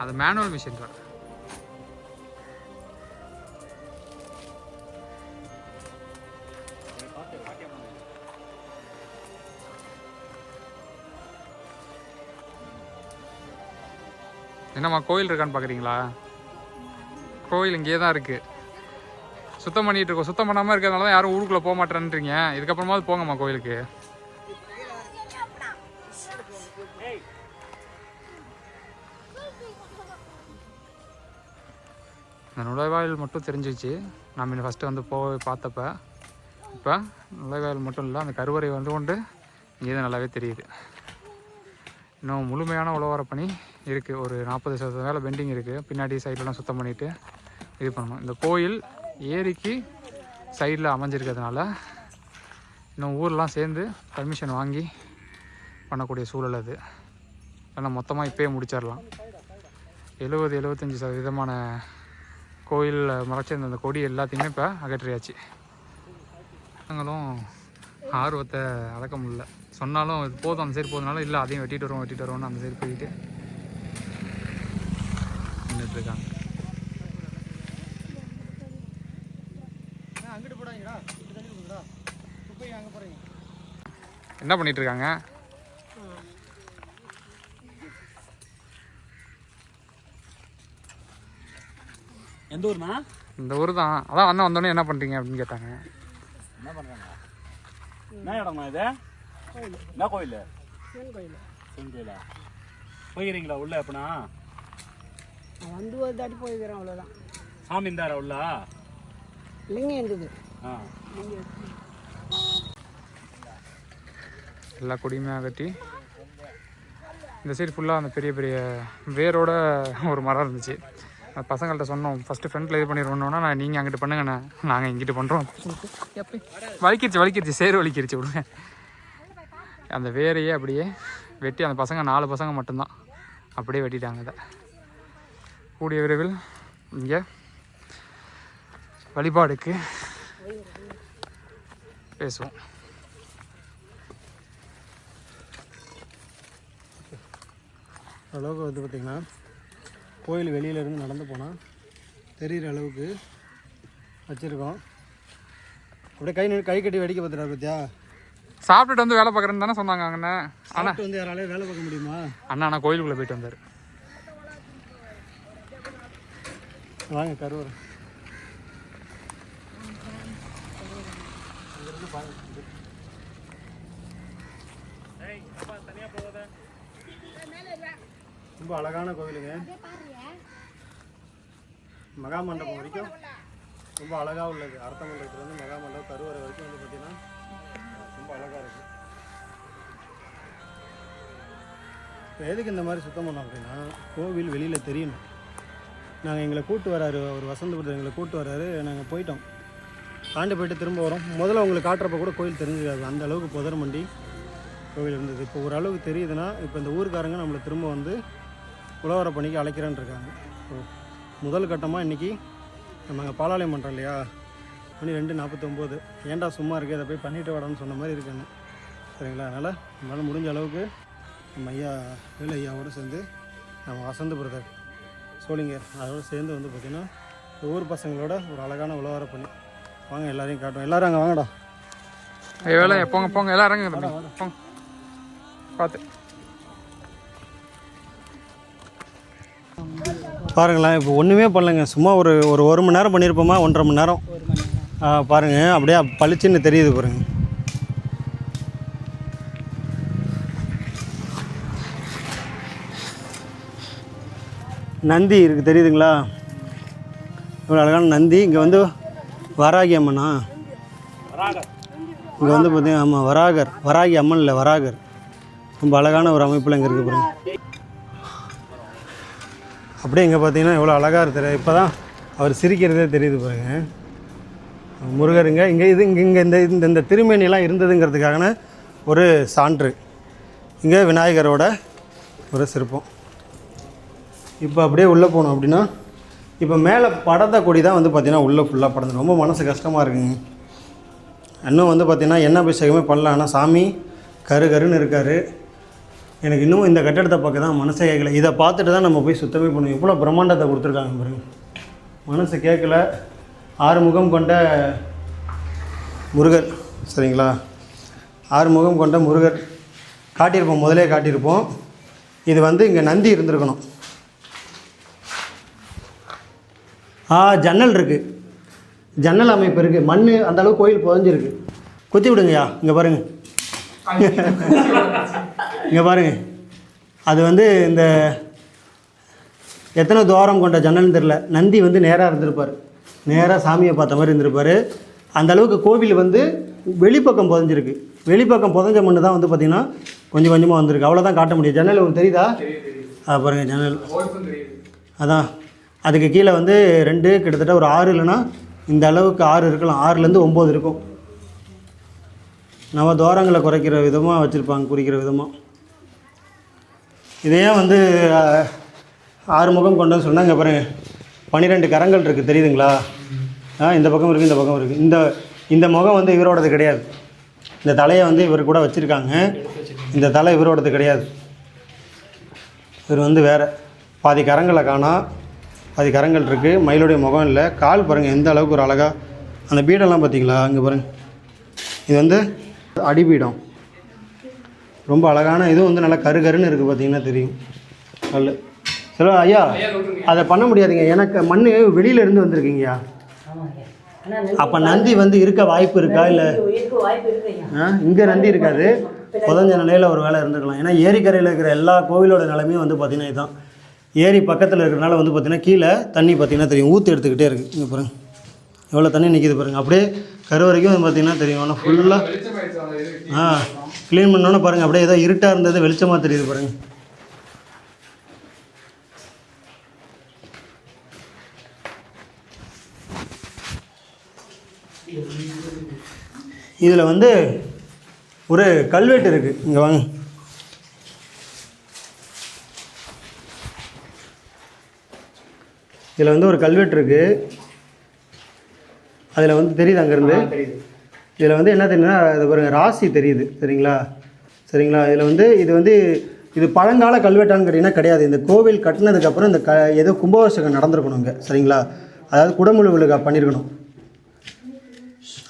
அது மேனுவல் மிஷின் தான். என்னம்மா கோயில் இருக்கான்னு பார்க்குறீங்களா? கோயில் இங்கே தான் இருக்குது. சுத்தம் பண்ணிகிட்டு இருக்கோம். சுத்தம் பண்ணாமல் இருக்கிறதுனால தான் யாரும் ஊருக்குள்ளே போக மாட்டேன்றீங்க. இதுக்கப்புறமாவது போங்கம்மா கோயிலுக்கு. இந்த நுழைவாயில் மட்டும் தெரிஞ்சிச்சு நம்ம இன்னும் ஃபஸ்ட்டு வந்து போய் பார்த்தப்ப. இப்போ நுழைவாயில் மட்டும் இல்லை, அந்த கருவறை வந்து கொண்டு இங்கே தான் நல்லாவே தெரியுது. இன்னும் முழுமையான உழவார பணி இருக்குது. ஒரு 40% வேலை பெண்டிங் இருக்குது. பின்னாடி சைட்லலாம் சுத்தம் பண்ணிவிட்டு இது பண்ணணும். இந்த கோயில் ஏரிக்கு சைடில் அமைஞ்சிருக்கிறதுனால இன்னும் ஊர்லாம் சேர்ந்து பர்மிஷன் வாங்கி பண்ணக்கூடிய சூழல் அது. ஏன்னா மொத்தமாக இப்போயே முடிச்சிடலாம். 70-75% கோயிலில் மறைச்சிருந்த அந்த கொடி எல்லாத்தையுமே இப்போ அகற்றியாச்சு. நாங்களும் ஆர்வத்தை அடக்க முடியல. சொன்னாலும் இது போதும், அந்த சைடு போதுனாலும் இல்லை அதையும் வெட்டிட்டு வருவோம்னு அந்த சைடு போயிட்டு நின்றுட்டுருக்காங்க. என்ன பண்ணிகிட்ருக்காங்க? எந்த ஊர்னா? இந்த ஊர் தான். அதான் அண்ணன் வந்தோடனே என்ன பண்ணுறீங்க அப்படின்னு கேட்டாங்க. என்ன பண்ணுறாங்க? என்ன இடம்னா இது? என்ன கோயில்? சிவன் கோயிலா? போயிருங்களா உள்ள? எப்பனா வந்து ஒரு தாட்டி போய்க்கிறேன், அவ்வளோதான். சாமி இருந்தாரா உள்ள? லிங்கம் இருந்தது. எல்லா கொடியுமே அகட்டி இந்த சைடு ஃபுல்லாக அந்த பெரிய பெரிய வேரோட ஒரு மரம் இருந்துச்சு. பசங்கள்கிட்ட சொன்னோம், ஃபஸ்ட்டு ஃப்ரண்ட்டில் இது பண்ணிடுவோன்னா, நான் நீங்கள் அங்கிட்டு பண்ணுங்கண்ணே, நாங்கள் இங்கிட்டு பண்ணுறோம். வலிக்கிருச்சு சேறு வலிக்கிருச்சு விடுங்க. அந்த வேரையே அப்படியே வெட்டி அந்த பசங்க 4 பசங்க மட்டும்தான் அப்படியே வெட்டிட்டாங்க. அதை கூடிய விரைவில் இங்கே வழிபாடுக்கு பேசுவோம். அளவுக்கு வந்து பார்த்திங்கன்னா கோயில் வெளியிலேருந்து நடந்து போனால் தெரிகிற அளவுக்கு வச்சுருக்கோம். அப்படியே கை கட்டி வெடிக்க பார்த்துட்டாரு பார்த்தியா? சாப்பிட்டுட்டு வந்து வேலை பார்க்குறேன்னு தானே சொன்னாங்க அண்ணா. ஆனால் வந்து யாராலையும் வேலை பார்க்க முடியுமா? அண்ணா கோயிலுக்குள்ளே போயிட்டு வந்தார். வாங்க கருவறை. ரொம்ப அழகான கோவிலுங்க. மகாமண்டபம் வரைக்கும் ரொம்ப அழகாக உள்ளது. அர்த்த மண்டபத்துலேருந்து மகாமண்டபம் கருவறை வரைக்கும் வந்து பார்த்திங்கன்னா ரொம்ப அழகாக இருக்குது. இப்போ எதுக்கு இந்த மாதிரி சுத்தம் பண்ணோம் அப்படின்னா, கோவில் வெளியில் தெரியணும். நாங்கள் எங்களை கூட்டு வராரு, அவர் வசந்தபுரத்தில் எங்களை கூட்டு வராரு. நாங்கள் போயிட்டோம், தாண்டி போயிட்டு திரும்ப வரோம். முதல்ல உங்களுக்கு காட்டுறப்ப கூட கோயில் தெரிஞ்சுக்காது, அந்த அளவுக்கு புதர் மண்டி கோவில் இருந்தது. இப்போ ஓரளவுக்கு தெரியுதுன்னா, இப்போ இந்த ஊருக்காரங்க நம்மளை திரும்ப வந்து உழவரை பணிக்கு அழைக்கிறான்னு இருக்காங்க. முதல் கட்டமாக இன்றைக்கி நம்ம அங்கே பாலாலயம் பண்ணுறோம் இல்லையா, மணி 2:49. ஏன்டா சும்மா இருக்குது, அதை போய் பண்ணிட்டு வாடான்னு சொன்ன மாதிரி இருக்குன்னு. சரிங்களா? அதனால் நம்மளால் முடிஞ்ச அளவுக்கு நம்ம ஐயா வேலு ஐயாவோடு சேர்ந்து நம்ம வசந்தபுரத்தை சோழிங்கர் அதோடு சேர்ந்து வந்து பார்த்திங்கன்னா ஊர் பசங்களோட ஒரு அழகான உழவரை பண்ணி வாங்க எல்லாரையும் காட்டுவோம். எல்லோரும் அங்கே வாங்கடா. வேலை போங்க எல்லாம் இறங்குங்க போங்க பார்த்து பாருங்களேன். இப்போ ஒன்றுமே பண்ணலைங்க, சும்மா ஒரு மணி நேரம் பண்ணியிருப்போமா, 1.5 மணி நேரம். பாருங்கள் அப்படியே பளிச்சுன்னு தெரியுது பாருங்கள். நந்தி இருக்குது தெரியுதுங்களா? இவ்வளோ அழகான நந்தி. இங்கே வந்து வராகி அம்மனா, இங்கே வந்து பார்த்தீங்கன்னா ஆமாம் வராகி அம்மன் இல்லை, வராகர். ரொம்ப அழகான ஒரு அமைப்பில் இங்கே இருக்குது பாருங்க. அப்படியே இங்கே பார்த்தீங்கன்னா எவ்வளோ அழகாக இருக்குது. இப்போ தான் அவர் சிரிக்கிறதே தெரியுது பாருங்க. முருகருங்க இங்கே இங்கே இந்த திருமேனியெல்லாம் இருந்ததுங்கிறதுக்கான ஒரு சான்று. இங்கே விநாயகரோட ஒரு சிற்பம். இப்போ அப்படியே உள்ளே போனோம் அப்படின்னா, இப்போ மேலே படத்த கொடி தான் வந்து பார்த்திங்கன்னா உள்ளே ஃபுல்லாக படந்து ரொம்ப மனசு கஷ்டமாக இருக்குங்க. இன்னும் வந்து பார்த்திங்கன்னா எண்ணெய் அபிஷேகமே பண்ணல. ஆனால் சாமி கருன்னு இருக்கார். எனக்கு இன்னும் இந்த கட்டடத்தை பார்க்க தான் மனசே கேட்கல. இதை பார்த்துட்டு தான் நம்ம போய் சுத்தமே பண்ணுவோம். எவ்வளோ பிரம்மாண்டத்தை கொடுத்துருக்காங்க பாருங்க. மனசு கேட்கல. 6 முகம் கொண்ட முருகர். சரிங்களா? 6 முகம் கொண்ட முருகர் காட்டியிருப்போம், முதலே காட்டியிருப்போம். இது வந்து இங்கே நந்தி இருந்திருக்கணும். ஜன்னல் இருக்குது, ஜன்னல் அமைப்பு இருக்குது. மண் அந்தளவுக்கு கோயில் புதஞ்சிருக்கு. குத்தி விடுங்கய்யா. இங்கே பாருங்கள், இங்கே பாருங்கள். அது வந்து இந்த எத்தனை துவாரம் கொண்ட ஜன்னல்னு தெரில. நந்தி வந்து நேராக இருந்திருப்பார், நேராக சாமியை பார்த்த மாதிரி இருந்திருப்பார். அந்தளவுக்கு கோவில் வந்து வெளிப்பக்கம் புதஞ்சிருக்கு. வெளிப்பக்கம் புதஞ்ச மண்ணு தான் வந்து பார்த்திங்கன்னா கொஞ்சம் கொஞ்சமாக வந்திருக்கு. அவ்வளோதான் காட்ட முடியும். ஜன்னல் உங்களுக்கு தெரியுதா? பாருங்கள் ஜன்னல். அதான் அதுக்கு கீழே வந்து 2 கிட்டத்தட்ட ஒரு 6 இல்லைன்னா இந்த அளவுக்கு 6 இருக்கலாம். 6லேருந்து 9 இருக்கும். நம்ம தோரங்களை குறைக்கிற விதமாக வச்சுருப்பாங்க, குறிக்கிற விதமாக. இதையே வந்து 6 முகம் கொண்டு சொன்னால் இங்கே பாருங்கள் 12 கரங்கள் இருக்குது தெரியுதுங்களா? இந்த பக்கம் இருக்குது, இந்த பக்கம் இருக்குது. இந்த முகம் வந்து இவரோடது கிடையாது. இந்த தலையை வந்து இவர் கூட வச்சுருக்காங்க. இந்த தலை இவரோடது கிடையாது. இவர் வந்து வேறு பாதி கரங்களை காணா, பாதி கரங்கள் இருக்குது. மயிலுடைய முகம் இல்லை. கால் பாருங்கள் எந்த அளவுக்கு ஒரு அழகாக அந்த பீடெல்லாம் பார்த்தீங்களா? இங்கே பாருங்கள், இது வந்து அடிபீடம். ரொம்ப அழகான இது வந்து நல்லா கருன்னு இருக்குது, பார்த்தீங்கன்னா தெரியும் கல். சரி ஐயா, அதை பண்ண முடியாதுங்க. எனக்கு மண் வெளியிலேருந்து வந்திருக்கீங்கய்யா. அப்போ நந்தி வந்து இருக்க வாய்ப்பு இருக்கா? இல்லை இங்கே நந்தி இருக்காது, புதஞ்ச நிலையில் ஒரு வேலை இருந்துக்கலாம். ஏன்னா ஏரிக்கரையில் இருக்கிற எல்லா கோவிலோட நிலைமையும் வந்து பார்த்திங்கன்னா இதுதான். ஏரி பக்கத்தில் இருக்கிறனால வந்து பார்த்திங்கன்னா கீழே தண்ணி பார்த்திங்கன்னா தெரியும், ஊற்று எடுத்துக்கிட்டே இருக்குது. இங்கே பாருங்கள் எவ்வளோ தண்ணி நிற்கிது பாருங்கள். அப்படியே கருவரைக்கும் வந்து பார்த்திங்கன்னா தெரியும். ஆனால் ஃபுல்லாக க்ளீன் பண்ணோன்னே பாருங்கள், அப்படியே ஏதோ இருட்டாக இருந்தது வெளிச்சமாக தெரியுது பாருங்கள். இதில் வந்து ஒரு கல்வெட்டு இருக்குது, இங்கே வாங்க. இதில் வந்து ஒரு கல்வெட்டு இருக்குது. அதில் வந்து தெரியுது அங்கேருந்து. இதில் வந்து என்ன தெரியுதுன்னா, அது பாருங்கள் ராசி தெரியுது, சரிங்களா? இதில் வந்து இது பழங்கால கல்வெட்டான்னு கேட்டிங்கன்னா கிடையாது. இந்த கோவில் கட்டினதுக்கப்புறம் இந்த ஏதோ கும்பாபிஷேகம் நடந்திருக்கணும் இங்கே, சரிங்களா? அதாவது குடமுழு விழுகா பண்ணியிருக்கணும்.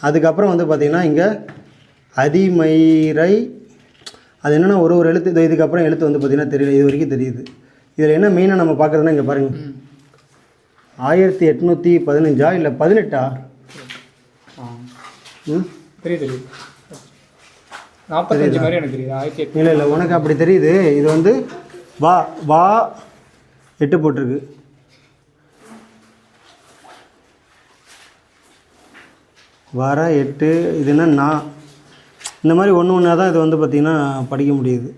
அதுக்கப்புறம் வந்து பார்த்திங்கன்னா இங்கே அதிமயிரை, அது என்னென்னா ஒரு எழுத்து, இதுக்கப்புறம் எழுத்து வந்து பார்த்திங்கன்னா தெரியல, இது வரைக்கும் தெரியுது. இதில் என்ன மெயினாக நம்ம பார்க்குறதுன்னா இங்கே பாருங்கள், 1815 இல்லை 18 தெரியுது 45 மாதிரி எனக்கு தெரியுது. இல்லை உனக்கு அப்படி தெரியுது. இது வந்து வா 8 போட்டிருக்கு. வர 8 இதுன்னா நான் இந்த மாதிரி ஒன்றா தான் இது வந்து பார்த்திங்கன்னா படிக்க முடியுது.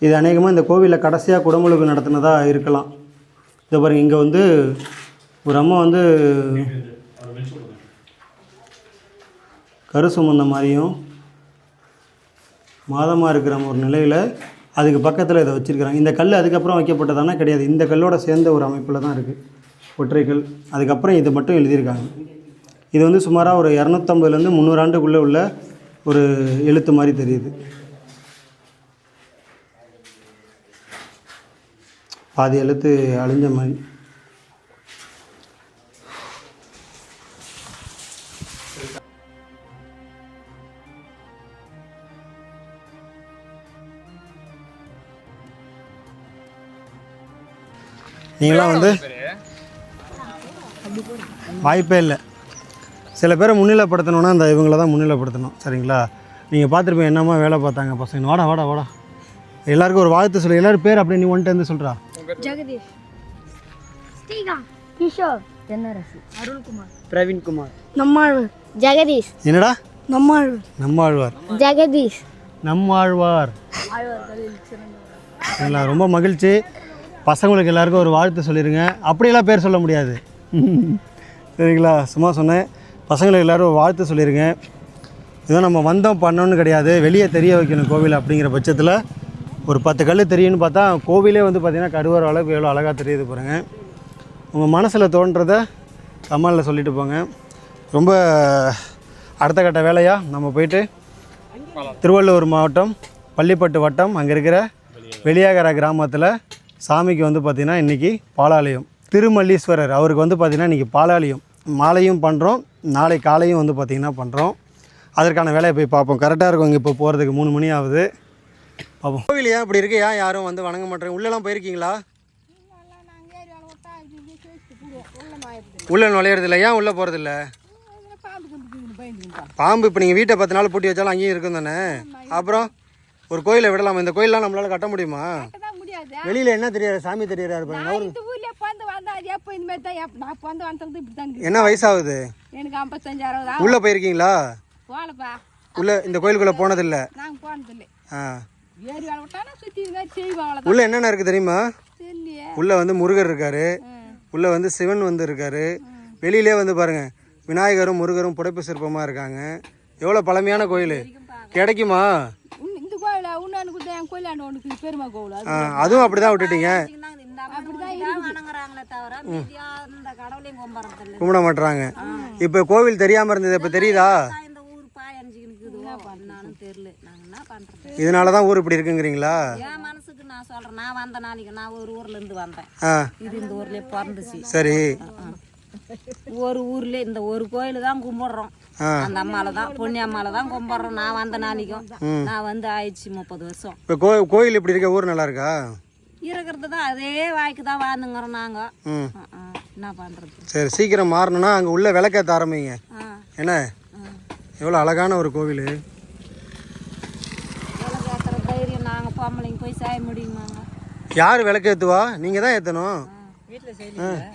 இது அநேகமாக இந்த கோவிலில் கடைசியாக குடமுழுக்கு நடத்தினதாக இருக்கலாம். இதை பாருங்கள், இங்கே வந்து ஒரு அம்மா வந்து கரு சுமந்த மாதிரியும் மாதமாக இருக்கிற ஒரு நிலையில் அதுக்கு பக்கத்தில் இதை வச்சுருக்கிறாங்க. இந்த கல் அதுக்கப்புறம் வைக்கப்பட்டதானா கிடையாது, இந்த கல்லோட சேர்ந்த ஒரு அமைப்பில் தான் இருக்குது, ஒற்றைக்கல். அதுக்கப்புறம் இதை மட்டும் எழுதியிருக்காங்க. இது வந்து சுமாராக ஒரு 250லேருந்து 300 ஆண்டுக்குள்ளே உள்ள ஒரு எழுத்து மாதிரி தெரியுது. பாதி எழுத்து அழிஞ்ச மாதிரி. நீங்களாம் வந்து வாய்ப்பே இல்லை. சில பேரை முன்னிலைப்படுத்தணுன்னா அந்த இவங்கள தான் முன்னிலைப்படுத்தணும், சரிங்களா? நீங்கள் பார்த்துருப்பீங்க என்னம்மா வேலை பார்த்தாங்க பசங்க. வாடா எல்லாருக்கும் ஒரு வாழ்த்து சொல்லு. எல்லோரும் பேர் அப்படி நீ ஒன்ட்டு வந்து சொல்கிறா. ஜெகதீஷ், ஸ்ரீகா, கிஷோர், தென்னரசு, அருள்குமார், பிரவீன்குமார், நம்மாழ்வார், ஜெகதீஷ். என்னடா? நம்மாழ்வார், ஜெகதீஷ், நம்மாழ்வார். சரிங்களா? ரொம்ப மகிழ்ச்சி. பசங்களுக்கு எல்லாருக்கும் ஒரு வாழ்த்து சொல்லிடுங்க. அப்படியெல்லாம் பேர் சொல்ல முடியாது, சரிங்களா? சும்மா சொன்னேன். பசங்களுக்கு எல்லோரும் ஒரு வாழ்த்து சொல்லிடுங்க. இதோ நம்ம வந்தோம் பண்ணோன்னு கிடையாது, வெளியே தெரிய வைக்கணும் கோவில். அப்படிங்கிற பட்சத்தில் ஒரு 10 கல் தெரியும்னு பார்த்தா கோவிலே வந்து பார்த்திங்கன்னா கருவற அளவுக்கு எவ்வளோ அழகாக தெரியுது பாருங்கள். உங்கள் மனசில் தோன்றதை கமாலில் சொல்லிட்டு போங்க. ரொம்ப அடுத்த கட்ட வேலையாக நம்ம போயிட்டு திருவள்ளூர் மாவட்டம் பள்ளிப்பட்டு வட்டம் அங்கே இருக்கிற வெளியாகர கிராமத்தில் சாமிக்கு வந்து பார்த்திங்கன்னா இன்றைக்கி பாலாலயம், திருமல்லீஸ்வரர் அவருக்கு வந்து பார்த்திங்கன்னா இன்றைக்கி பாலாலயம் மாலையும் பண்ணுறோம், நாளை காலையும் வந்து பார்த்திங்கன்னா பண்ணுறோம். அதற்கான வேலையை போய் பார்ப்போம். கரெக்டாக இருக்கும் இங்கே இப்போ போகிறதுக்கு 3 மணி ஆகுது. பார்ப்போம். கோவில் ஏன் இப்படி இருக்கு? ஏன் யாரும் வந்து வணங்க மாட்டேங்க? உள்ளெல்லாம் போயிருக்கீங்களா? உள்ளே நுழையிறதில்ல. ஏன் உள்ளே போகிறதில்ல? பாம்பு இப்போ நீங்கள் வீட்டை 10 நாள் பூட்டி வச்சாலும் அங்கேயும் இருக்கும் தானே. அப்புறம் ஒரு கோயிலை விடலாமா? இந்த கோயிலெலாம் நம்மளால் கட்ட முடியுமா? வெளியில் என்ன தெரியாது, சாமி தெரியாது இருப்பாங்க. என்ன வயசாகுது? எனக்கு 55-60. உள்ளே போயிருக்கீங்களா? உள்ள இந்த கோயிலுக்குள்ளே போனதில்லை. உள்ள என்னென்ன இருக்குது தெரியுமா? உள்ள வந்து முருகர் இருக்காரு, உள்ள வந்து சிவன் வந்து இருக்காரு. வெளியிலே வந்து பாருங்க விநாயகரும் முருகரும் புடைப்பு சிற்பமாக இருக்காங்க. எவ்வளோ பழமையான கோயில். கிடைக்குமா? இந்த கோயில் உன்னான்னு கூட என் கோயிலாண்டு ஒன்று பெருமா கோவில் அதுவும் அப்படி தான் விட்டுட்டீங்க, கும்பிட மாட்டுறாங்க. இப்போ கோவில் தெரியாமல் இருந்தது, இப்போ தெரியுதா? இதனால தான் ஊர் இப்படி இருக்குங்கிறீங்களா? என் மனசுக்கு நான் சொல்றேன், நான் வந்த நாளைக்கு நான் ஒரு ஊர்ல இருந்து வந்தேன். இது இந்த ஊர்லயே பிறந்துச்சு. சரி. ஒரு ஊர்ல இந்த ஒரு கோயில தான் கும்பிடுறோம். அந்த அம்மால தான், பொன்னி அம்மால தான் கும்பிடுறோம். நான் வந்த நாளைக்கும் நான் வந்து ஆயிடுச்சு 30 வருஷம். இப்போ கோயில் இப்படி இருக்க, ஊர் நல்லா இருக்கா? இருக்கிறது தான் அதே வாய்க்கு தான் வாழ்ந்துங்கிறோம் நாங்க. என்ன பண்றது? சரி, சீக்கிரம் மாறணும்னா அங்கே உள்ள விளக்கேற்ற ஆரம்பிங்க. என்ன எவ்வளோ அழகான ஒரு கோவில். விளக்கேற்றுற தைரியம் நாங்கள் பொம்பளைங்க போய் செய்ய முடியுமாங்க? யார் விளக்கேற்றுவா? நீங்கள் தான் ஏற்றணும்.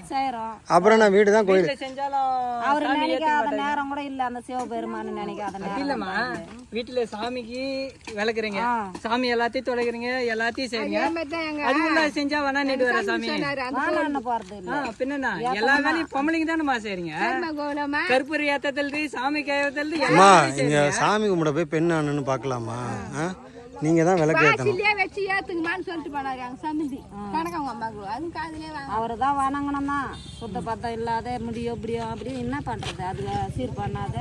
செய்யறோம். அப்புறம் நான் வீடு தான் கோயில் அவரு நினைக்காத நேரம் கூட இல்ல, அந்த சிவபெருமானு நினைக்காத நேரம் இல்லம்மா. வீட்டுல சாமிக்கு விளக்குறீங்க, சாமி எல்லாத்தையும் தொலைக்கிறீங்க, எல்லாத்தையும் செய்றீங்க. அதுக்குள்ள செஞ்சா வேணா நீட்டு வர சாமி போறது இல்ல. பின்னா எல்லா வேலையும் பொம்பளைங்க தானேமா செய்றீங்க. கற்பூர ஏத்தது, சாமி கையத்தது அம்மா. இங்கே சாமி கும்பிட போய் பெண் ஆனு பார்க்கலாமா? நீங்கள் தான் விளக்கு ஏற்றணும். வச்சு ஏத்துங்கம்மான்னு சொல்லிட்டு போனாரு எங்க சமிதி கணக்கவங்க அம்மாக்கு. அதுவும் காதலே அவரு தான் வணங்கணும்னா சுத்த பத்தம் இல்லாத முடியும் இப்படியும் அப்படி என்ன பண்றது? அது சீர் பண்ணாத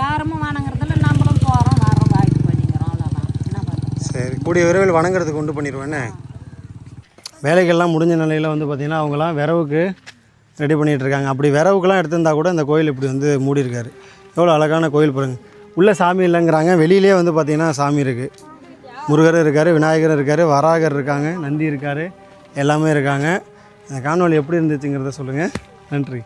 யாரும் வணங்குறதில்ல, நம்மளும் போறோம் வரோம் வாய்ப்பு பண்ணிக்கிறோம், அவ்வளோதான். என்ன பண்றது? சரி, கூடிய விரைவில் வணங்குறதுக்கு கொண்டு பண்ணிடுவேன்னு. வேலைகள்லாம் முடிஞ்ச நிலையில் வந்து பார்த்திங்கன்னா அவங்களாம் விரவுக்கு ரெடி பண்ணிகிட்ருக்காங்க. அப்படி விரவுக்கெல்லாம் எடுத்திருந்தா கூட இந்த கோயில் இப்படி வந்து மூடி இருக்காரு. எவ்வளோ அழகான கோயில் பாருங்கள். உள்ளே சாமி இல்லைங்கிறாங்க, வெளியிலே வந்து பார்த்திங்கன்னா சாமி இருக்குது. முருகர் இருக்கார், விநாயகர் இருக்கார், வராகர் இருக்காங்க, நந்தி இருக்கார், எல்லாமே இருக்காங்க. இந்த காணொளி எப்படி இருந்துச்சுங்கிறத சொல்லுங்கள். நன்றி.